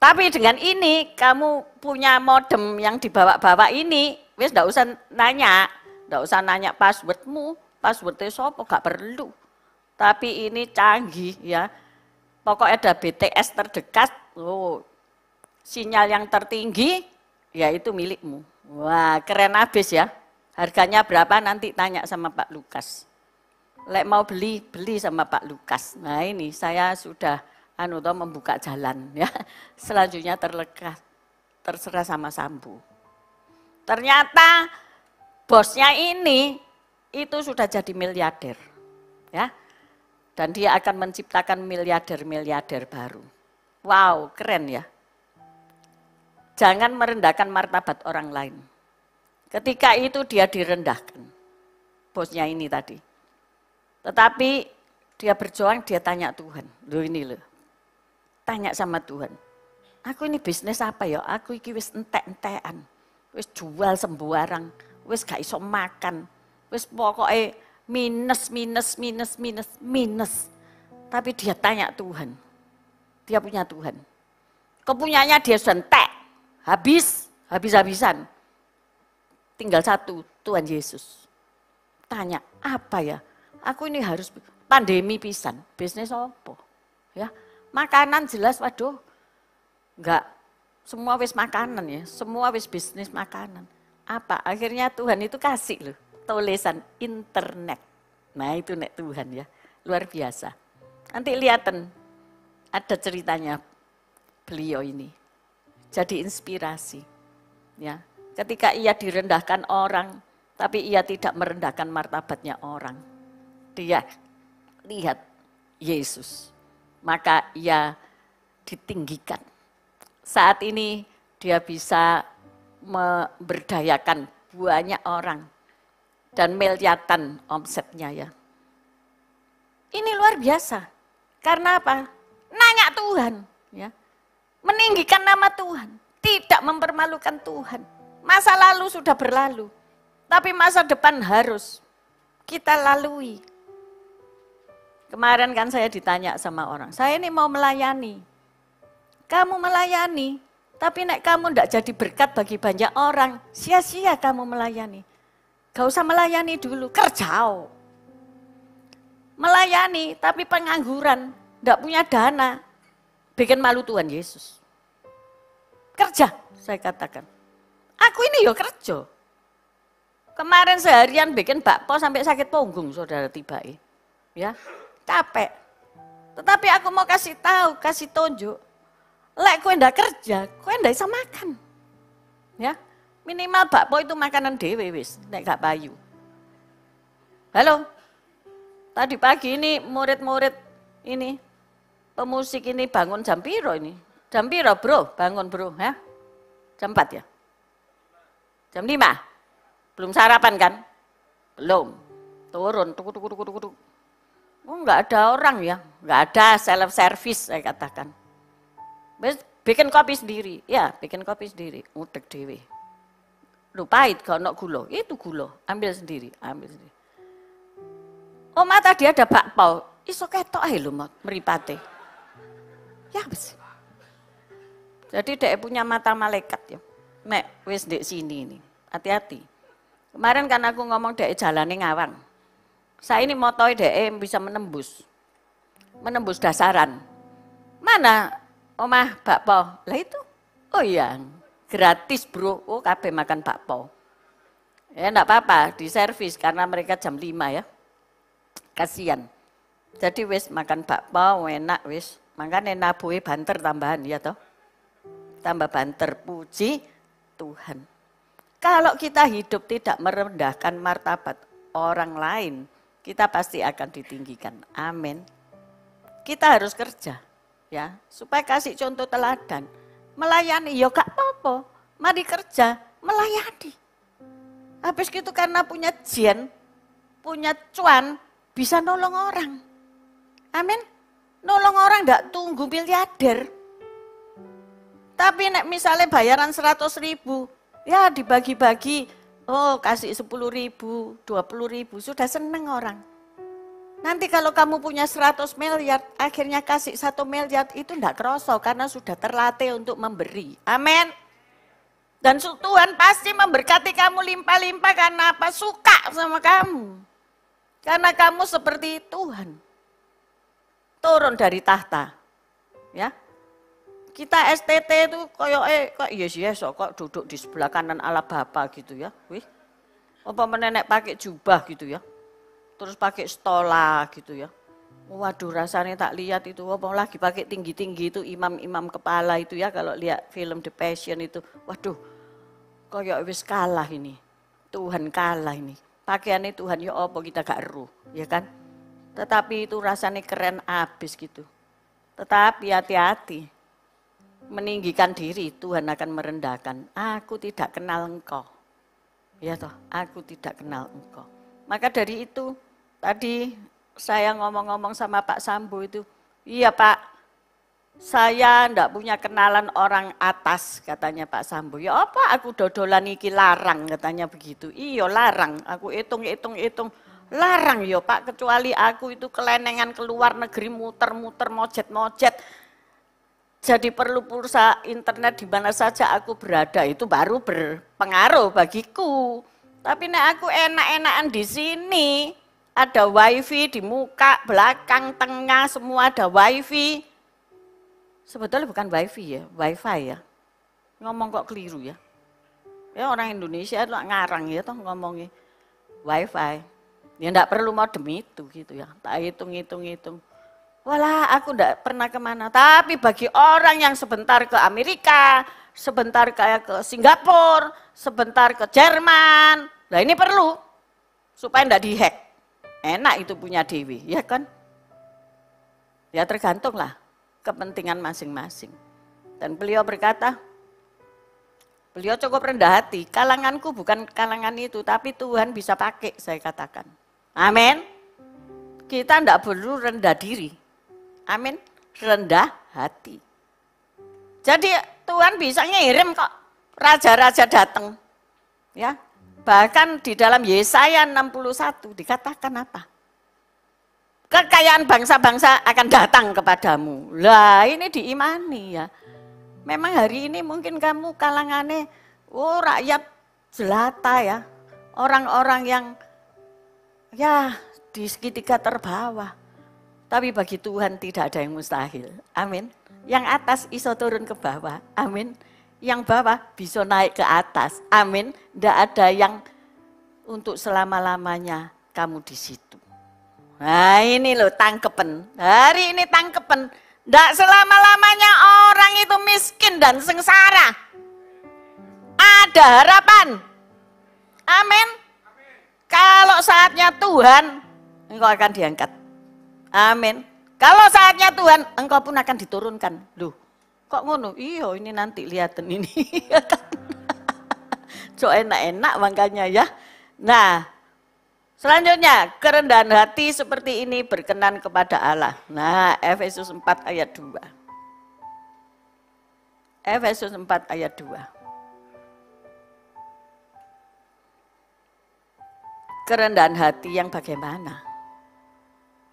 Tapi dengan ini kamu punya modem yang dibawa-bawa ini, wis ndak usah nanya passwordmu, passwordnya sopo gak perlu. Tapi ini canggih ya. Pokoknya ada BTS terdekat, oh, sinyal yang tertinggi, ya itu milikmu. Wah keren abis ya. Harganya berapa nanti tanya sama Pak Lukas. Lek mau beli sama Pak Lukas. Nah ini saya sudah membuka jalan ya. Selanjutnya terserah sama Sambu. Ternyata bosnya ini itu sudah jadi miliarder ya. Dan dia akan menciptakan miliarder baru. Wow, keren ya. Jangan merendahkan martabat orang lain. Ketika itu dia direndahkan. Bosnya ini tadi. Tetapi dia berjuang, dia tanya Tuhan. Loh ini loh. Tanya sama Tuhan, aku ini bisnis apa ya? Aku iki wis entek-entekan, wis jual sembarang, wis gak iso makan, wis pokoknya minus. Tapi dia tanya Tuhan, dia punya Tuhan. Kepunyaannya dia sudah entek, habis-habisan. tinggal satu, Tuhan Yesus. Tanya, apa ya? Aku ini harus pandemi pisan, bisnis apa? Ya, makanan jelas, waduh, enggak, semua wis makanan ya, semua wis bisnis makanan. Apa? Akhirnya Tuhan itu kasih loh, tulisan internet. Nah itu nek Tuhan ya, luar biasa. Nanti lihaten, ada ceritanya beliau ini. Jadi inspirasi. Ya, ketika ia direndahkan orang, tapi ia tidak merendahkan martabatnya orang. Dia lihat Yesus, maka ia ditinggikan. Saat ini dia bisa memberdayakan banyak orang dan miliaran omsetnya ya. Ini luar biasa. Karena apa? Nanya Tuhan, ya. Meninggikan nama Tuhan, tidak mempermalukan Tuhan. Masa lalu sudah berlalu, tapi masa depan harus kita lalui. Kemarin kan saya ditanya sama orang, saya ini mau melayani. Kamu melayani, tapi nek kamu tidak jadi berkat bagi banyak orang, sia-sia kamu melayani. Gak usah melayani dulu, kerja. Melayani, tapi pengangguran, tidak punya dana, bikin malu Tuhan Yesus. Kerja, saya katakan. Aku ini ya kerja. Kemarin seharian bikin bakpo sampai sakit punggung, saudara tibai. Ya, capek. Tetapi aku mau kasih tahu, kasih tunjuk. Lek kowe ndak kerja, kowe ndak bisa makan. Ya, minimal bakpo itu makanan dewe wis, nek gak payu. Halo. Tadi pagi ini murid-murid ini pemusik ini bangun jam piro ini? Jam piro, Bro? Bangun, Bro, ya? Jam 4 ya? Jam 5? Belum sarapan kan? Belum. Turun, tuk. Oh, enggak ada orang ya, enggak ada self service saya katakan. Bikin kopi sendiri, ya bikin kopi sendiri, udek dewe. Lu pahit kalau gula, itu gula, ambil sendiri. Oma tadi ada bakpao, iso ketok ae lho mripate. Ya bes. Jadi dia punya mata malaikat ya. Nek wis ndek sini ini, hati-hati. Kemarin kan aku ngomong dek jalane ngawang. Saya ini motoi dek bisa menembus dasaran. Mana omah bakpao? Lah itu, oh iya gratis bro, oh kabeh makan bakpao. Ya enggak apa-apa, diservis karena mereka jam 5 ya. Kasihan. Jadi wis makan bakpao enak wis. Makanya nabuhe banter tambahan ya toh. Tambah banter, puji Tuhan. Kalau kita hidup tidak merendahkan martabat orang lain, kita pasti akan ditinggikan. Amin. Kita harus kerja ya, supaya kasih contoh teladan. Melayani ya gak apa-apa. Mari kerja, melayani. Habis gitu karena punya jen, punya cuan, bisa nolong orang. Amin. Nolong orang enggak tunggu miliarder. Tapi nek misalnya bayaran 100.000, ya dibagi-bagi, oh kasih 10.000, 20.000, sudah seneng orang. Nanti kalau kamu punya 100 miliar, akhirnya kasih 1 miliar itu enggak kerasa karena sudah terlatih untuk memberi. Amin. Dan Tuhan pasti memberkati kamu limpah-limpah karena apa? Suka sama kamu. Karena kamu seperti Tuhan. Turun dari tahta. Ya. Kita STT itu kok yes kok duduk di sebelah kanan Allah Bapa gitu ya. Wih. Apa menenek pakai jubah gitu ya. Terus pakai stola gitu ya. Waduh rasanya tak lihat itu, apa lagi pakai tinggi-tinggi itu imam-imam kepala itu ya kalau lihat film The Passion itu. Waduh, kayak wis kalah ini. Tuhan kalah ini. Pakaiannya Tuhan ya apa kita gak eruh, ya kan? Tetapi itu rasanya keren abis gitu. Tetapi hati-hati. Meninggikan diri, Tuhan akan merendahkan. Aku tidak kenal engkau. Ya toh, aku tidak kenal engkau. Maka dari itu, tadi saya ngomong-ngomong sama Pak Sambo itu, iya Pak, saya ndak punya kenalan orang atas, katanya Pak Sambo. Ya apa aku dodolan iki larang, katanya begitu. Iya larang, aku hitung, larang ya Pak, kecuali aku itu kelenengan keluar negeri muter-muter, mojet-mojet. Jadi perlu pulsa internet di mana saja aku berada, itu baru berpengaruh bagiku. Tapi nek aku enak-enakan di sini, ada wifi di muka, belakang, tengah, semua ada wifi. Sebetulnya bukan wifi ya, wifi ya. Ngomong kok keliru ya. Ya orang Indonesia itu ngarang ya toh ngomongnya wifi. Ya enggak perlu modem itu gitu ya. Tak hitung. Walah aku enggak pernah kemana. Tapi bagi orang yang sebentar ke Amerika, sebentar kayak ke Singapura, sebentar ke Jerman. Nah ini perlu supaya enggak dihack. Enak itu punya Dewi, ya kan? Ya tergantung lah kepentingan masing-masing. Dan beliau berkata, beliau cukup rendah hati. Kalanganku bukan kalangan itu, tapi Tuhan bisa pakai, saya katakan. Amin. Kita enggak perlu rendah diri. Amin. Rendah hati. Jadi Tuhan bisa ngirim kok raja-raja datang. Ya. Bahkan di dalam Yesaya 61 dikatakan apa? Kekayaan bangsa-bangsa akan datang kepadamu. Lah ini diimani ya. Memang hari ini mungkin kamu kalangannya, rakyat jelata ya. Orang-orang yang ya di segitiga terbawah. Tapi bagi Tuhan tidak ada yang mustahil. Amin. Yang atas iso turun ke bawah. Amin. Yang bawah bisa naik ke atas. Amin. Tidak ada yang untuk selama-lamanya kamu di situ. Nah ini loh tangkepen. Hari ini tangkepen. Tidak selama-lamanya orang itu miskin dan sengsara. Ada harapan. Amin. Kalau saatnya Tuhan, engkau akan diangkat. Amin. Kalau saatnya Tuhan, engkau pun akan diturunkan. Loh. Kok ngono? Iya ini nanti lihatin ini. So enak-enak makanya ya. Nah selanjutnya kerendahan hati seperti ini berkenan kepada Allah. Nah Efesus 4 ayat 2. Efesus 4 ayat 2. Kerendahan hati yang bagaimana?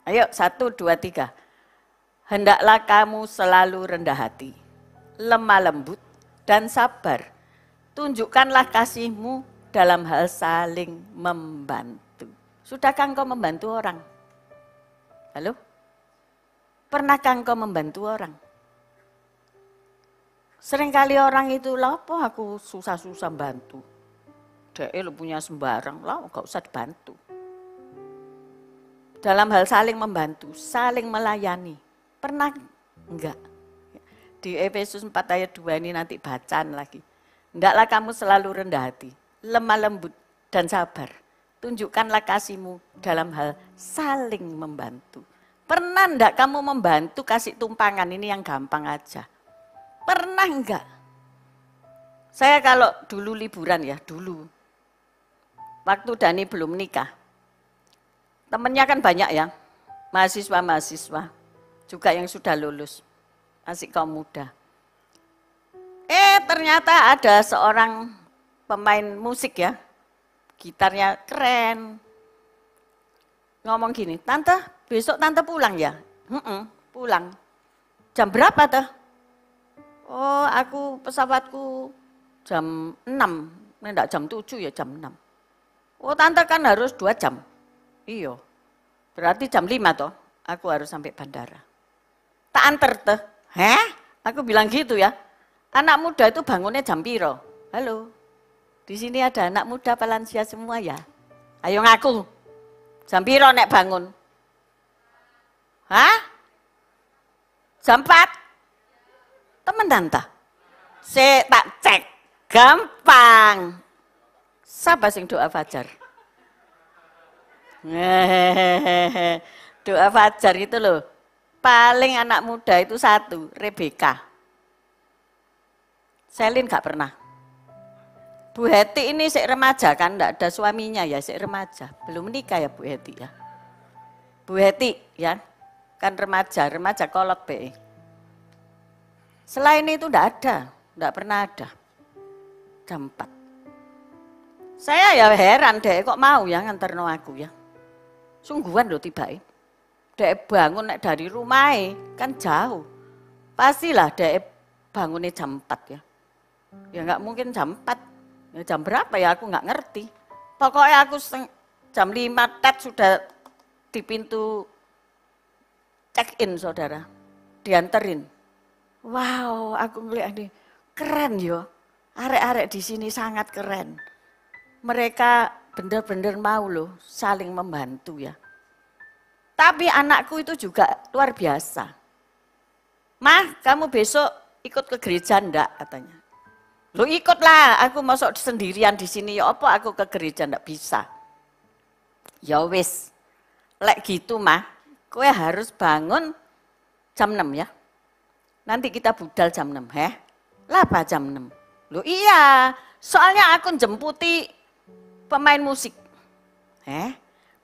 Ayo 1, 2, 3. Hendaklah kamu selalu rendah hati, lemah lembut, dan sabar. Tunjukkanlah kasihmu dalam hal saling membantu. Sudahkah engkau membantu orang? Halo? Pernahkah engkau membantu orang? Seringkali orang itu, lah apa aku susah-susah bantu. Dia lu punya sembarang, lah gak usah dibantu. Dalam hal saling membantu, saling melayani. Pernah enggak? Di Efesus 4 ayat 2 ini nanti bacaan lagi. Hendaklah kamu selalu rendah hati, lemah lembut dan sabar. Tunjukkanlah kasihmu dalam hal saling membantu. Pernah enggak kamu membantu kasih tumpangan? Ini yang gampang aja. Pernah enggak? Saya kalau dulu liburan ya, dulu. Waktu Dani belum nikah. Temennya kan banyak ya, mahasiswa-mahasiswa. Juga yang sudah lulus, masih kaum muda. Ternyata ada seorang pemain musik ya, gitarnya keren. Ngomong gini, tante besok tante pulang ya? Pulang. Jam berapa tuh? Oh aku pesawatku jam 6, enggak jam 7 ya jam 6. Oh tante kan harus 2 jam. Iya, berarti jam 5 toh aku harus sampai bandara. Tak anter tuh. Aku bilang gitu ya. Anak muda itu bangunnya jam piro? Halo, di sini ada anak muda Valencia semua ya. Ayo ngaku. Jam piro nek bangun? Jam 4? Temen tante? Saya tak cek. Gampang. Siapa sing doa fajar? Doa fajar itu loh. Paling anak muda itu 1, Rebecca. Selin gak pernah. Bu Heti ini sik remaja kan, enggak ada suaminya ya, sik remaja. Belum menikah ya Bu Heti ya. Bu Heti ya, kan remaja kolot be. Selain itu enggak pernah ada. Jam 4. Saya ya heran deh, kok mau ya nganterno aku ya. Sungguhan loh tiba-tiba. Dek bangun dari rumah kan jauh. Pastilah dek bangunnya jam 4 ya. Ya nggak mungkin jam 4. Ya jam berapa ya aku nggak ngerti. Pokoknya aku jam 5 tet sudah di pintu check-in, saudara. Dianterin. Wow, aku ngeliat ini keren yo. Arek-arek di sini sangat keren. Mereka benar-benar mau loh saling membantu ya. Tapi anakku itu juga luar biasa. Mah, kamu besok ikut ke gereja enggak katanya. Lu ikutlah, aku masuk sendirian di sini ya apa aku ke gereja enggak bisa. Ya wis. Lek gitu mah, kowe harus bangun jam 6 ya. Nanti kita budal jam 6, Lah apa jam 6? Loh iya, soalnya aku jemputi pemain musik.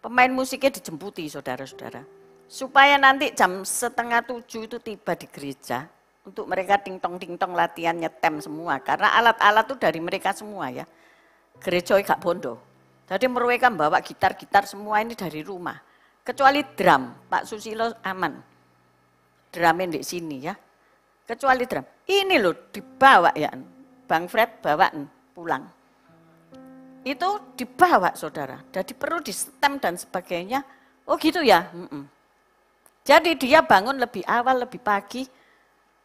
Pemain musiknya dijemputi saudara-saudara. Supaya nanti jam 6:30 itu tiba di gereja. Untuk mereka ting-tong latihan nyetem semua. Karena alat-alat itu dari mereka semua ya. Gereja gak bondo. Jadi mereka bawa gitar-gitar semua ini dari rumah. Kecuali drum, Pak Susilo aman. Drumnya di sini ya. Kecuali drum. Ini loh dibawa ya. Bang Fred bawa pulang. Itu dibawa saudara. Jadi perlu di stem dan sebagainya. Oh gitu ya. Jadi dia bangun lebih awal, lebih pagi.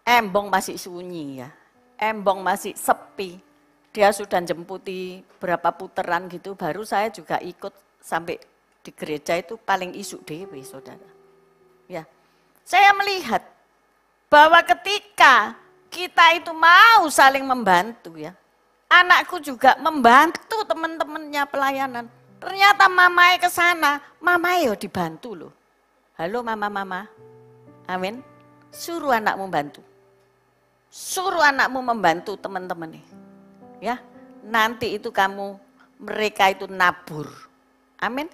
Embong masih sunyi ya. Embong masih sepi. Dia sudah jemputi berapa putaran gitu. Baru saya juga ikut sampai di gereja itu paling isuk dewe saudara. Ya, saya melihat bahwa ketika kita itu mau saling membantu ya. Anakku juga membantu teman-temannya pelayanan. Ternyata mamai ke sana, mamai yo dibantu loh. Halo mama. Amin. Suruh anakmu bantu. Suruh anakmu membantu teman-teman nih. Ya, nanti itu mereka itu nabur. Amin.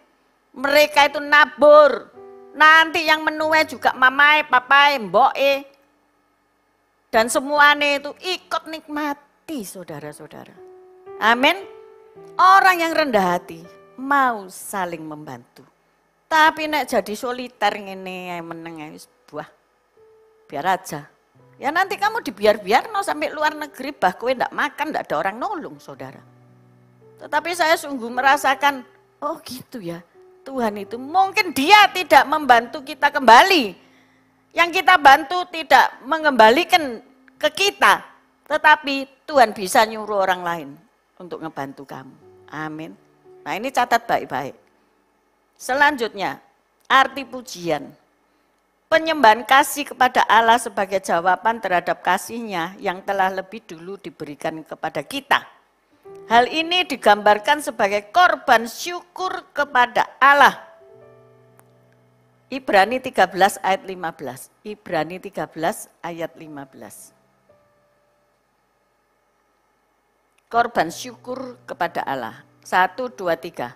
Mereka itu nabur. Nanti yang menuai juga mamai, papai, mboke. Dan semuanya itu ikut nikmati saudara-saudara. Amin. Orang yang rendah hati mau saling membantu. Tapi nek jadi soliter ngene meneng buah. Biar aja. Ya nanti kamu dibiar-biar no sampai luar negeri bah kowe ndak makan ndak ada orang nolong saudara. Tetapi saya sungguh merasakan oh gitu ya. Tuhan itu mungkin dia tidak membantu kita kembali. Yang kita bantu tidak mengembalikan ke kita. Tetapi Tuhan bisa nyuruh orang lain untuk ngebantu kamu. Amin. Nah ini catat baik-baik. Selanjutnya, arti pujian. Penyembahan kasih kepada Allah sebagai jawaban terhadap kasih-Nya yang telah lebih dulu diberikan kepada kita. Hal ini digambarkan sebagai korban syukur kepada Allah. Ibrani 13 ayat 15. Ibrani 13 ayat 15. Korban syukur kepada Allah. 1, 2, 3.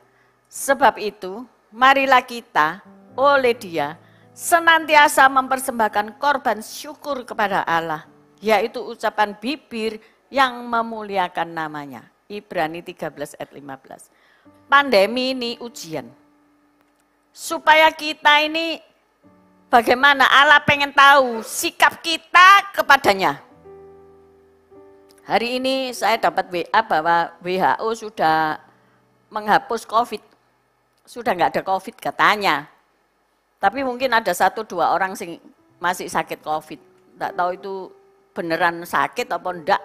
Sebab itu, marilah kita oleh Dia senantiasa mempersembahkan korban syukur kepada Allah, yaitu ucapan bibir yang memuliakan namanya. Ibrani 13 ayat 15. Pandemi ini ujian. Supaya kita ini bagaimana Allah pengen tahu sikap kita kepadanya. Hari ini saya dapat WA bahwa WHO sudah menghapus COVID. Sudah nggak ada COVID katanya. Tapi mungkin ada 1-2 orang sing masih sakit COVID. Nggak tahu itu beneran sakit atau enggak,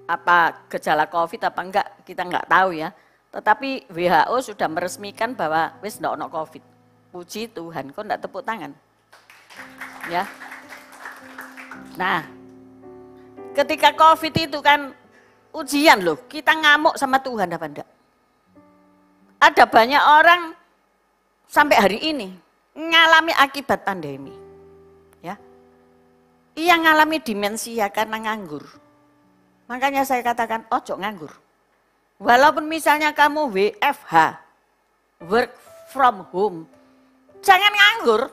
apa gejala COVID apa enggak, kita nggak tahu ya. Tetapi WHO sudah meresmikan bahwa wis ndak ono COVID. Puji Tuhan, kok enggak tepuk tangan? Ya. Nah, ketika COVID itu kan ujian loh, kita ngamuk sama Tuhan apa enggak? Ada banyak orang sampai hari ini ngalami akibat pandemi. Ya. Ia ngalami demensia karena nganggur. Makanya saya katakan, ojo nganggur. Walaupun misalnya kamu WFH, work from home, jangan nganggur.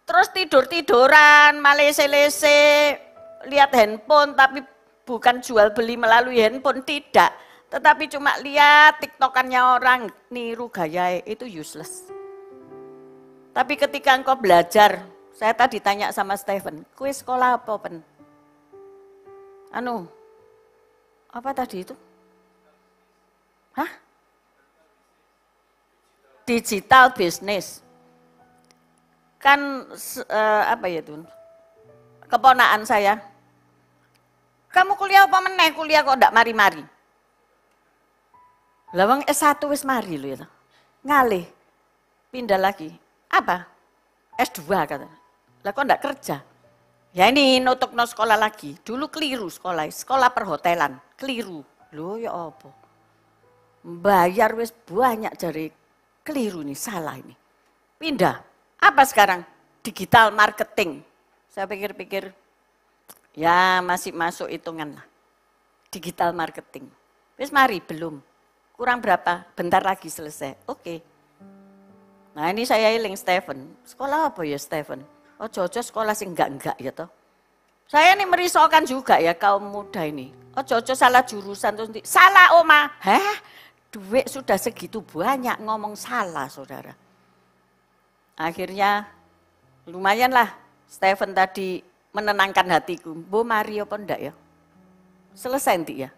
Terus tidur-tiduran, malese-lese, lihat handphone tapi bukan jual beli melalui handphone, tidak. Tetapi cuma lihat tiktokannya orang, niru gaya itu useless. Tapi ketika engkau belajar, saya tadi tanya sama Stephen, kue sekolah apa pen? Apa tadi itu? Hah? digital business. Kan apa ya itu? Keponaan saya. Kamu kuliah apa meneh? Kuliah kok ndak mari-mari. Lah wong S1 wis mari lho ya. Ngalih. Pindah lagi. Apa? S2 kata. Lah kok ndak kerja? Ya ini nutupno sekolah lagi. Dulu keliru sekolah perhotelan, keliru. Loh ya apa? Bayar wis banyak jari keliru nih, salah ini. Pindah. Apa sekarang? Digital marketing. Saya pikir-pikir, ya masih masuk hitungan lah. Digital marketing. Wis mari, belum. Kurang berapa? Bentar lagi selesai. Oke. Nah ini saya eling Stephen. Sekolah apa ya Stephen? Oh jojo sekolah sih enggak ya toh. Saya ini merisaukan juga ya kaum muda ini. Oh jojo salah jurusan terus salah oma. Hah? Duit sudah segitu banyak ngomong salah saudara. Akhirnya lumayan lah Stephen tadi menenangkan hatiku. Bu mari apa enggak ya? Selesai nanti ya.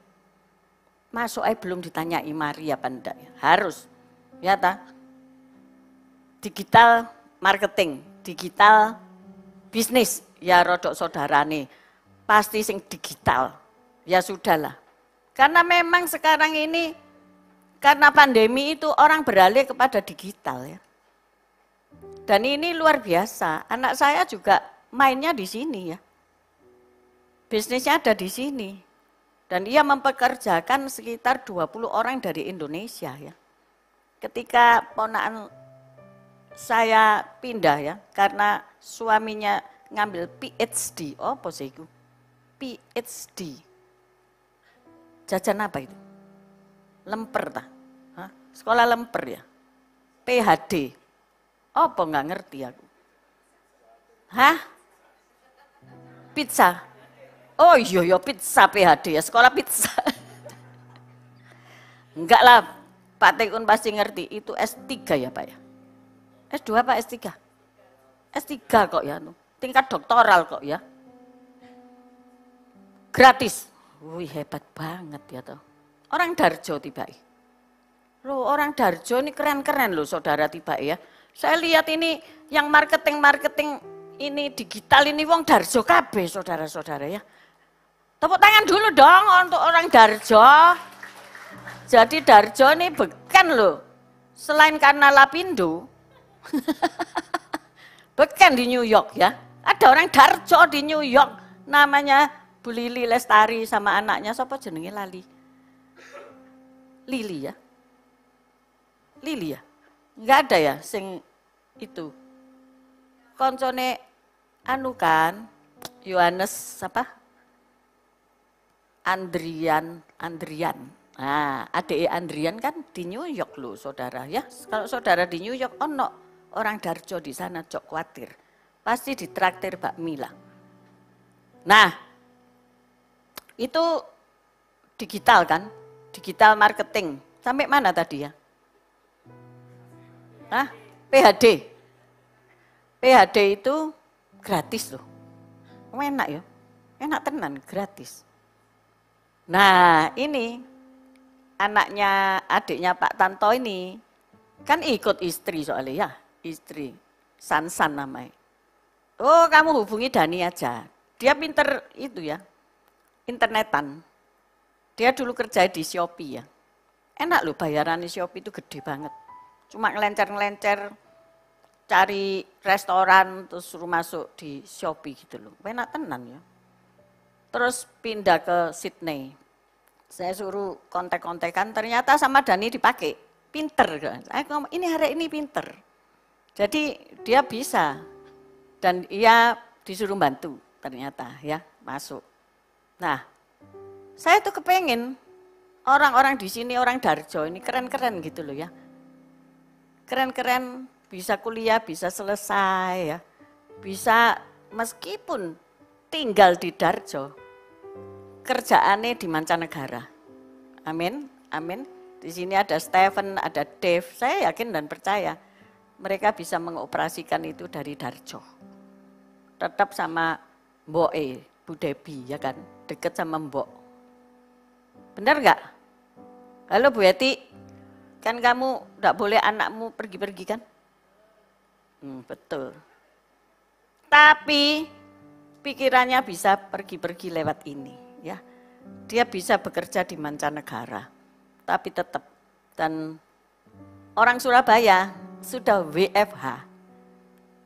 Masuk aja belum ditanyai mari apa enggak ya. Harus. Ya ta? Digital marketing, digital bisnis. Ya rodok saudara nih. Pasti sing digital. Ya sudahlah. Karena memang sekarang ini karena pandemi itu orang beralih kepada digital ya. Dan ini luar biasa, anak saya juga mainnya di sini ya. Bisnisnya ada di sini. Dan ia mempekerjakan sekitar 20 orang dari Indonesia ya. Ketika ponakan saya pindah ya, karena suaminya ngambil PhD, apa sih itu? PhD. Jajan apa itu? Lemper tak? Hah? Sekolah lemper ya? PhD. Apa nggak ngerti aku? Hah? Pizza? Oh iya pizza PhD ya, sekolah pizza. Enggak lah, Pak Tekun pasti ngerti, itu S3 ya Pak ya? S2 apa S3? S3 kok ya, tingkat doktoral kok ya. Gratis. Wih hebat banget ya toh. Orang Darjo tiba. Loh orang Darjo ini keren-keren loh saudara tiba ya. Saya lihat ini yang marketing ini digital ini wong Darjo kabeh saudara-saudara ya. Tepuk tangan dulu dong untuk orang Darjo. Jadi Darjo ini beken loh. Selain karena Lapindo, beken di New York ya. Ada orang Darjo di New York namanya Bu Lili Lestari sama anaknya siapa jenenge lali. Lili ya. Lili ya. Enggak ada ya sing itu. Koncone anu kan Yohanes apa? Andrian. Nah, adik Andrian kan di New York loh saudara ya. Kalau saudara di New York ono orang Darjo di sana jok khawatir. Pasti ditraktir bakmi lah. Nah, itu digital kan? Digital marketing. Sampai mana tadi ya? Hah? PhD. PhD itu gratis loh. Enak ya. Enak tenan, gratis. Nah ini anaknya, adiknya Pak Tanto ini kan ikut istri soalnya ya. Istri, Sansan namanya. Oh kamu hubungi Dani aja. Dia pinter itu ya, internetan. Dia dulu kerja di Shopee ya. Enak loh bayaran di Shopee itu gede banget. Cuma ngelencer-ngelencer, cari restoran, terus suruh masuk di Shopee gitu loh. Enak tenan ya. Terus pindah ke Sydney. Saya suruh kontek-kontekan, ternyata sama Dani dipakai. Pinter kan. Saya ngomong, ini hari ini pinter. Jadi dia bisa. Dan ia disuruh bantu ternyata ya, masuk. Nah, saya tuh kepengen orang-orang di sini, orang Darjo ini keren-keren gitu loh ya. Keren-keren, bisa kuliah, bisa selesai ya. Bisa meskipun tinggal di Darjo, kerjaannya di mancanegara. Amin, amin. Di sini ada Stephen, ada Dave, saya yakin dan percaya mereka bisa mengoperasikan itu dari Darjo. Tetap sama Mbok Bu Debi ya kan, deket sama Mbok. Benar enggak? Halo Bu Eti, Kan kamu tidak boleh anakmu pergi-pergi kan? Betul. Tapi pikirannya bisa pergi-pergi lewat ini, ya. Dia bisa bekerja di mancanegara, tapi tetap. Dan orang Surabaya sudah WFH.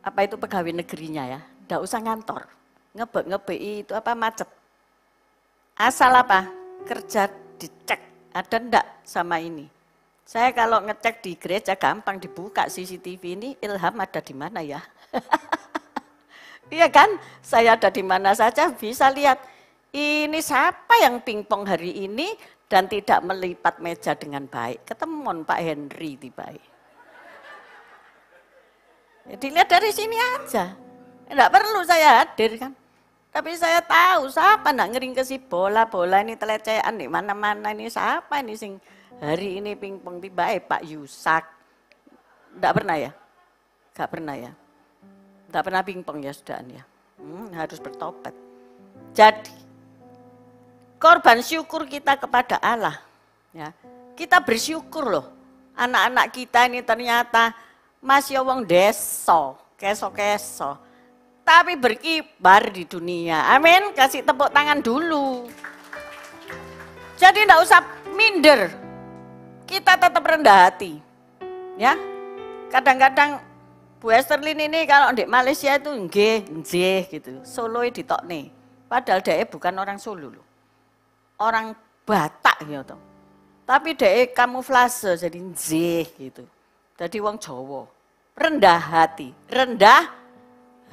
Apa itu pegawai negerinya ya? Tidak usah ngantor. Ngebek-ngebeki itu apa macet. Asal apa? Kerja dicek, ada enggak sama ini. Saya kalau ngecek di gereja gampang dibuka CCTV ini, Ilham ada di mana ya? Iya kan? Saya ada di mana saja bisa lihat. Ini siapa yang pingpong hari ini dan tidak melipat meja dengan baik. Ketemuan Pak Henry tiba-tiba. Ya, dilihat dari sini aja. Enggak perlu saya hadir kan. Tapi saya tahu siapa nak ngeringkesi bola-bola ini telecehan di mana-mana ini siapa ini sing hari ini pingpong tiba-tiba Pak Yusak. Enggak pernah ya? Enggak pernah ya? Enggak pernah pingpong ya sudahan ya. Harus bertobat. Jadi korban syukur kita kepada Allah. Ya, kita bersyukur loh. Anak-anak kita ini ternyata masih wong deso, keso-keso. Tapi berkibar di dunia. Amin, kasih tepuk tangan dulu. Jadi enggak usah minder. Kita tetap rendah hati. Ya. Kadang-kadang Bu Esterlin ini kalau di Malaysia itu nggih gitu. Solo ditokne. Padahal dia bukan orang Solo loh. Orang Batak gitu. Tapi dia kamuflase jadi nggih gitu. Jadi wong Jawa. Rendah hati, rendah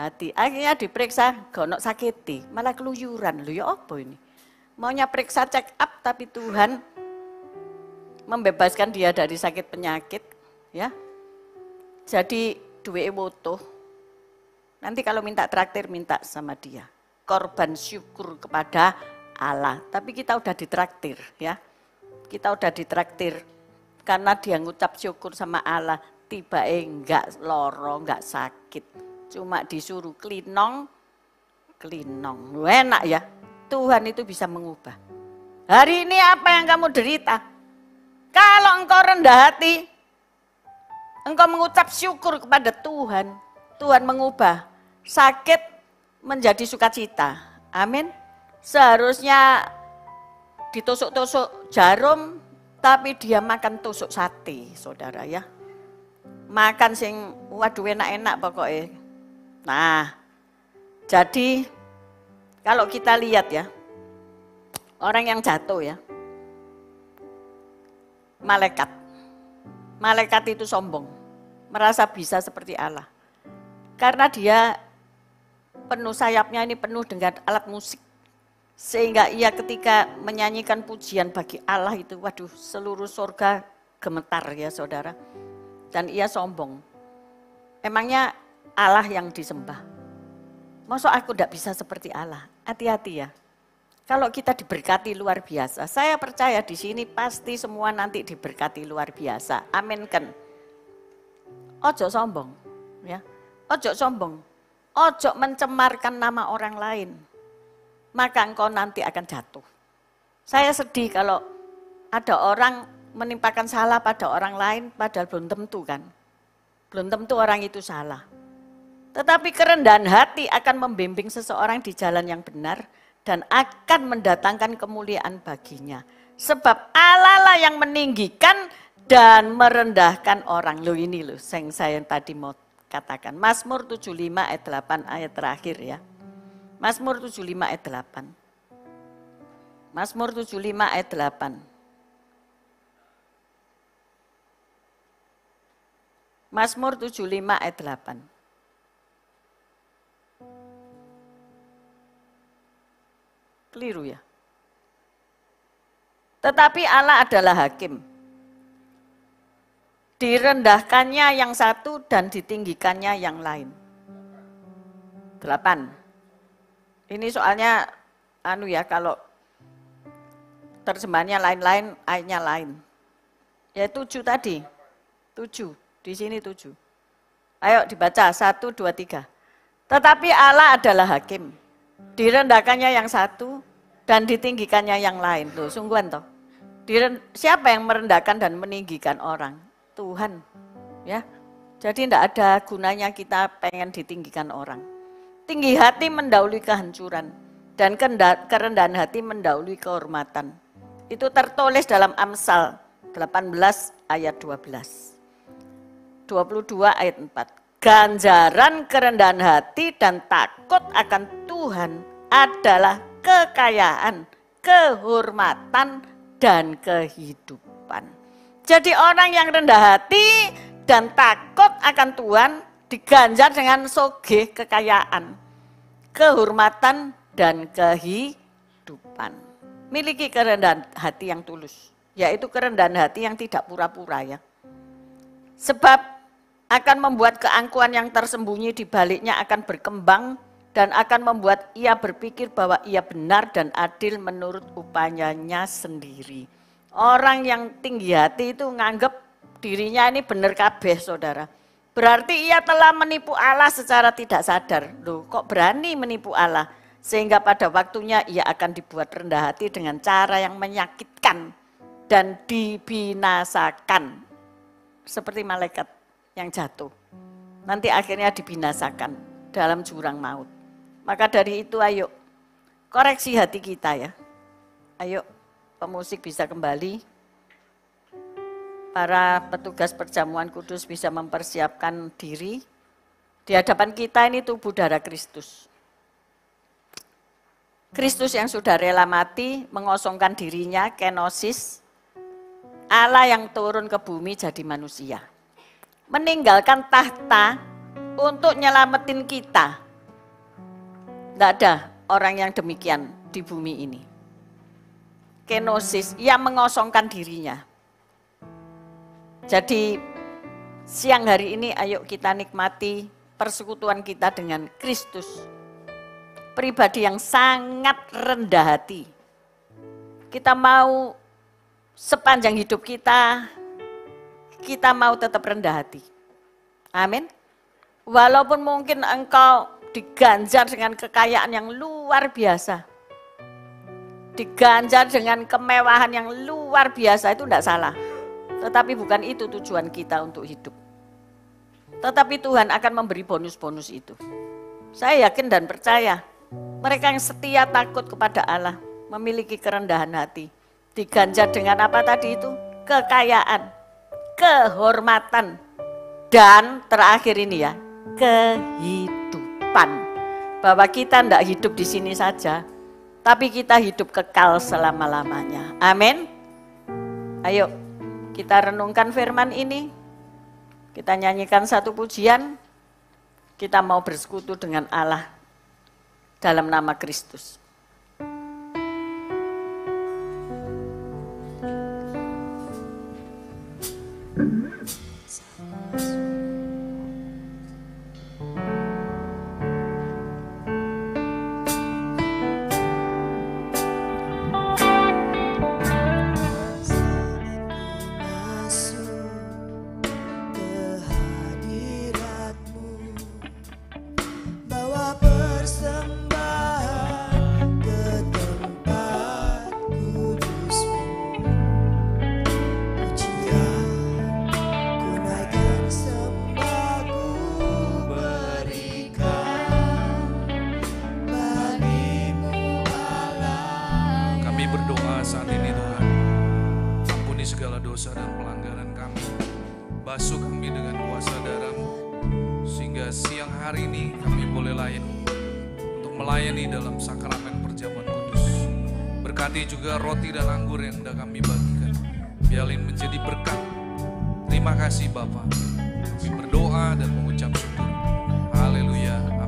hati. Akhirnya diperiksa gak ono sakiti, malah keluyuran. Lho ya apa ini? Maunya periksa check up tapi Tuhan membebaskan dia dari sakit penyakit, ya. Jadi duwe woto. Nanti kalau minta traktir minta sama dia. Korban syukur kepada Allah. Tapi kita udah ditraktir, ya. Kita udah ditraktir karena dia ngucap syukur sama Allah. Tiba enggak loro, enggak sakit. Cuma disuruh klinong. Enak ya. Tuhan itu bisa mengubah. Hari ini apa yang kamu derita? Kalau engkau rendah hati, engkau mengucap syukur kepada Tuhan. Tuhan mengubah sakit menjadi sukacita. Amin. Seharusnya ditusuk-tusuk jarum, tapi dia makan tusuk sate, saudara ya. Makan sing waduh enak-enak pokoknya. Nah, jadi kalau kita lihat ya, orang yang jatuh ya, malaikat. Malaikat itu sombong, merasa bisa seperti Allah. Karena dia penuh sayapnya ini penuh dengan alat musik. Sehingga ia ketika menyanyikan pujian bagi Allah itu, waduh seluruh surga gemetar ya saudara. Dan ia sombong. Emangnya Allah yang disembah. Masa aku tidak bisa seperti Allah? Hati-hati ya. Kalau kita diberkati luar biasa, saya percaya di sini pasti semua nanti diberkati luar biasa. Amin kan? Ojo sombong, ya. Ojo sombong. Ojo mencemarkan nama orang lain. Maka engkau nanti akan jatuh. Saya sedih kalau ada orang menimpakan salah pada orang lain, padahal belum tentu kan. Belum tentu orang itu salah. Tetapi kerendahan hati akan membimbing seseorang di jalan yang benar dan akan mendatangkan kemuliaan baginya. Sebab Allah lah yang meninggikan dan merendahkan orang. Loh ini loh, saya tadi mau katakan. Mazmur 75 ayat 8 ayat terakhir ya. Mazmur 75 ayat 8. Mazmur 75 ayat 8. Mazmur 75 ayat 8. Keliru ya. Tetapi Allah adalah hakim. Direndahkannya yang satu dan ditinggikannya yang lain. 8. Ini soalnya kalau terjemahannya lain-lain, ayatnya lain. Ya 7 tadi. 7. Di sini 7. Ayo dibaca 1, 2, 3. Tetapi Allah adalah hakim. Direndahkannya yang satu dan ditinggikannya yang lain. Loh, sungguhan toh. Siapa yang merendahkan dan meninggikan orang? Tuhan. Ya. Jadi tidak ada gunanya kita pengen ditinggikan orang. Tinggi hati mendahului kehancuran dan kerendahan hati mendahului kehormatan. Itu tertulis dalam Amsal 18 ayat 12. 22 ayat 4. Ganjaran kerendahan hati dan takut akan Tuhan adalah kekayaan, kehormatan, dan kehidupan. Jadi orang yang rendah hati dan takut akan Tuhan diganjar dengan sogeh kekayaan, kehormatan, dan kehidupan. Miliki kerendahan hati yang tulus, yaitu kerendahan hati yang tidak pura-pura ya. Sebab akan membuat keangkuhan yang tersembunyi di baliknya akan berkembang dan akan membuat ia berpikir bahwa ia benar dan adil menurut upayanya sendiri. Orang yang tinggi hati itu nganggep dirinya ini benar kabeh saudara. Berarti ia telah menipu Allah secara tidak sadar. Loh, kok berani menipu Allah? Sehingga pada waktunya ia akan dibuat rendah hati dengan cara yang menyakitkan dan dibinasakan. Seperti malaikat yang jatuh. Nanti akhirnya dibinasakan dalam jurang maut. Maka dari itu ayo koreksi hati kita ya. Ayo pemusik bisa kembali. Para petugas perjamuan kudus bisa mempersiapkan diri. Di hadapan kita ini tubuh darah Kristus. Kristus yang sudah rela mati, mengosongkan dirinya, kenosis, Allah yang turun ke bumi jadi manusia. Meninggalkan tahta untuk nyelamatin kita. Tidak ada orang yang demikian di bumi ini. Kenosis, yang mengosongkan dirinya. Jadi siang hari ini ayo kita nikmati persekutuan kita dengan Kristus. Pribadi yang sangat rendah hati. Kita mau sepanjang hidup kita mau tetap rendah hati. Amin. Walaupun mungkin engkau diganjar dengan kekayaan yang luar biasa. Diganjar dengan kemewahan yang luar biasa, itu tidak salah. Tetapi bukan itu tujuan kita untuk hidup. Tetapi Tuhan akan memberi bonus-bonus itu. Saya yakin dan percaya. Mereka yang setia takut kepada Allah, memiliki kerendahan hati, diganjar dengan apa tadi itu? Kekayaan, kehormatan, dan terakhir ini ya, kehidupan. Bahwa kita tidak hidup di sini saja, tapi kita hidup kekal selama-lamanya. Amin. Ayo kita renungkan firman ini, kita nyanyikan satu pujian, kita mau bersekutu dengan Allah dalam nama Kristus. Basuh kami dengan kuasa darah-Mu, sehingga siang hari ini kami boleh layak untuk melayani dalam sakramen perjamuan kudus. Berkati juga roti dan anggur yang hendak kami bagikan, biarlah menjadi berkat. Terima kasih Bapa. Kami berdoa dan mengucap syukur. Haleluya. Amin.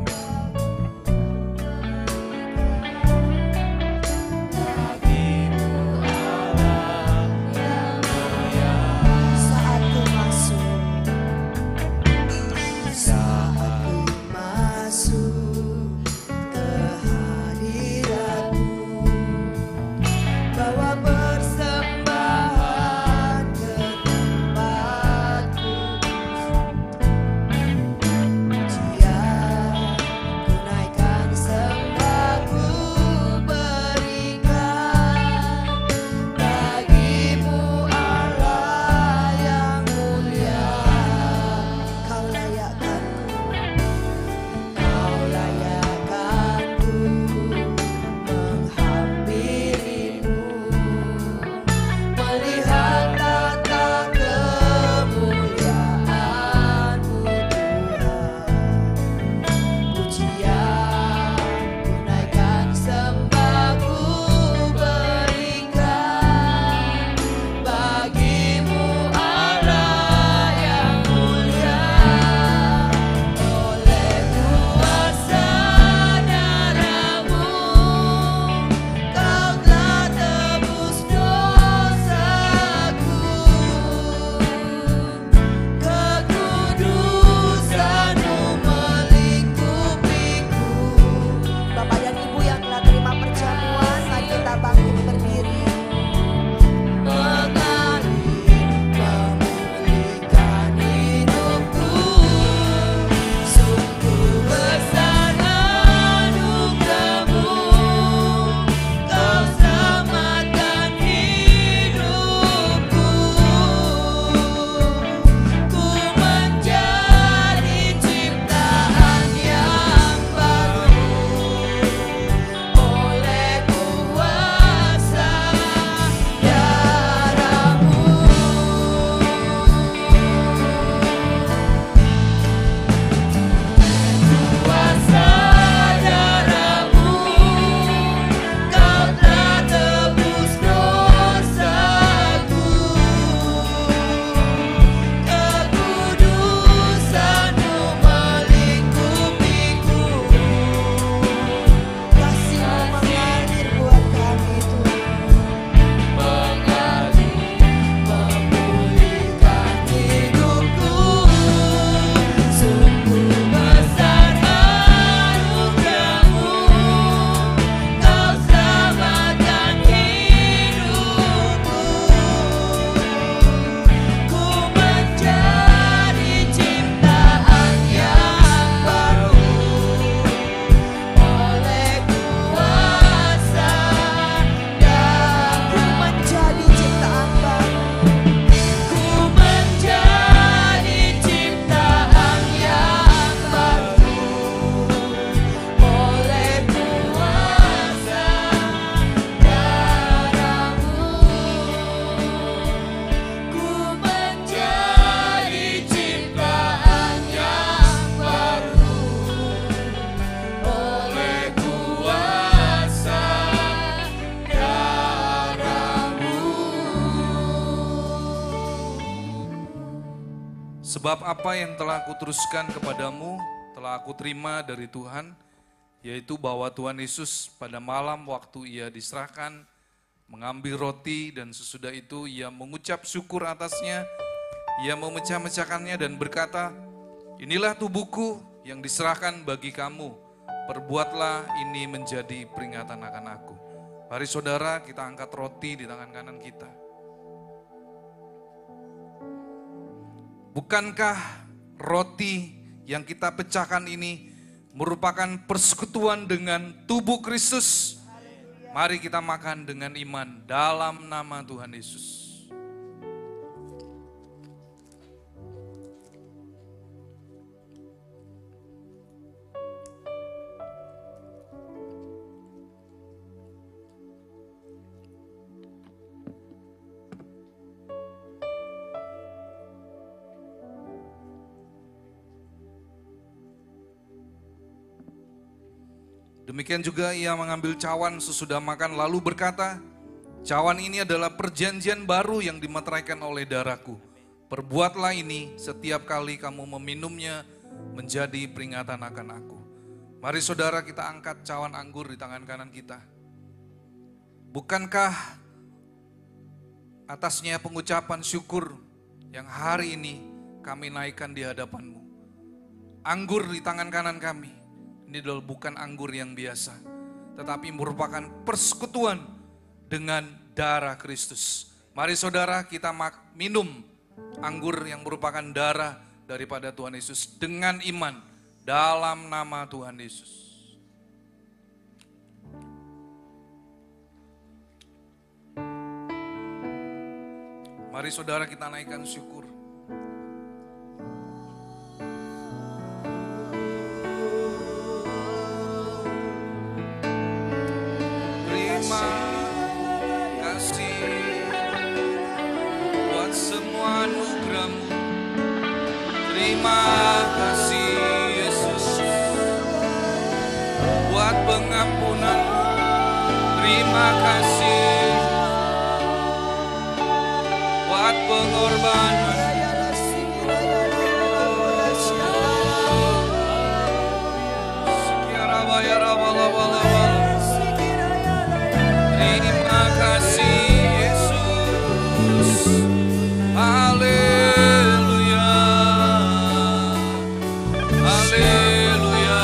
Bagi Sebab apa yang telah aku teruskan kepadamu, telah aku terima dari Tuhan, yaitu bahwa Tuhan Yesus pada malam waktu ia diserahkan, mengambil roti dan sesudah itu ia mengucap syukur atasnya, ia memecah-mecahkannya dan berkata, inilah tubuhku yang diserahkan bagi kamu, perbuatlah ini menjadi peringatan akan aku. Mari saudara, kita angkat roti di tangan kanan kita. Bukankah roti yang kita pecahkan ini merupakan persekutuan dengan tubuh Kristus? Mari kita makan dengan iman dalam nama Tuhan Yesus. Demikian juga ia mengambil cawan sesudah makan lalu berkata, cawan ini adalah perjanjian baru yang dimeteraikan oleh darahku. Perbuatlah ini setiap kali kamu meminumnya menjadi peringatan akan aku. Mari saudara, kita angkat cawan anggur di tangan kanan kita. Bukankah atasnya pengucapan syukur yang hari ini kami naikkan di hadapanmu? Anggur di tangan kanan kami. Ini adalah bukan anggur yang biasa, tetapi merupakan persekutuan dengan darah Kristus. Mari saudara, kita minum anggur yang merupakan darah daripada Tuhan Yesus dengan iman dalam nama Tuhan Yesus. Mari saudara, kita naikkan syukur. Terima kasih buat semua anugerah-Mu. Terima kasih Yesus buat pengampunan-Mu. Terima kasih buat pengorbanan. Terima kasih Yesus. Haleluya. Haleluya.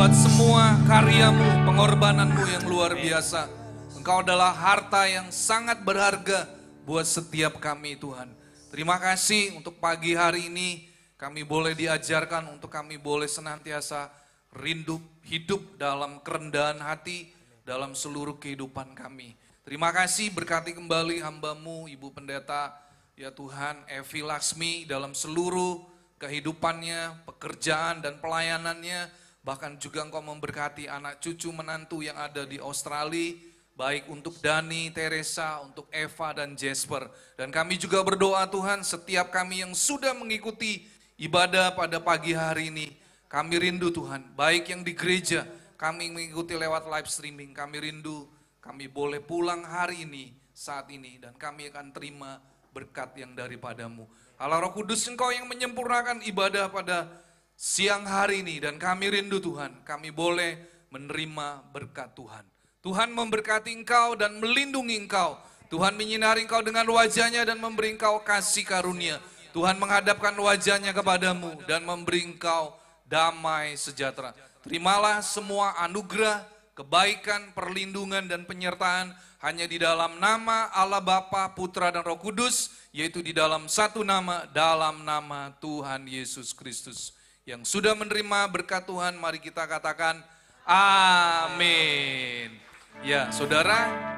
buat semua karyamu, pengorbananmu yang luar biasa. Engkau adalah harta yang sangat berharga buat setiap kami Tuhan. Terima kasih untuk pagi hari ini kami boleh diajarkan untuk kami boleh senantiasa rindu hidup dalam kerendahan hati dalam seluruh kehidupan kami. Terima kasih berkati kembali hamba-Mu Ibu Pendeta ya Tuhan Evi Laksmi dalam seluruh kehidupannya, pekerjaan dan pelayanannya. Bahkan juga Engkau memberkati anak cucu menantu yang ada di Australia, baik untuk Dani, Teresa, untuk Eva dan Jasper. Dan kami juga berdoa Tuhan setiap kami yang sudah mengikuti ibadah pada pagi hari ini. Kami rindu Tuhan, baik yang di gereja, kami mengikuti lewat live streaming. Kami rindu, kami boleh pulang hari ini, saat ini. Dan kami akan terima berkat yang daripada-Mu. Allah Roh Kudus Engkau yang menyempurnakan ibadah pada siang hari ini. Dan kami rindu Tuhan, kami boleh menerima berkat Tuhan. Tuhan memberkati Engkau dan melindungi Engkau. Tuhan menyinari Engkau dengan wajah-Nya dan memberi Engkau kasih karunia. Tuhan menghadapkan wajah-Nya kepadamu dan memberi Engkau damai sejahtera. Terimalah semua anugerah, kebaikan, perlindungan dan penyertaan hanya di dalam nama Allah Bapa, Putra dan Roh Kudus, yaitu di dalam satu nama, dalam nama Tuhan Yesus Kristus. Yang sudah menerima berkat Tuhan, mari kita katakan amin. Ya, saudara,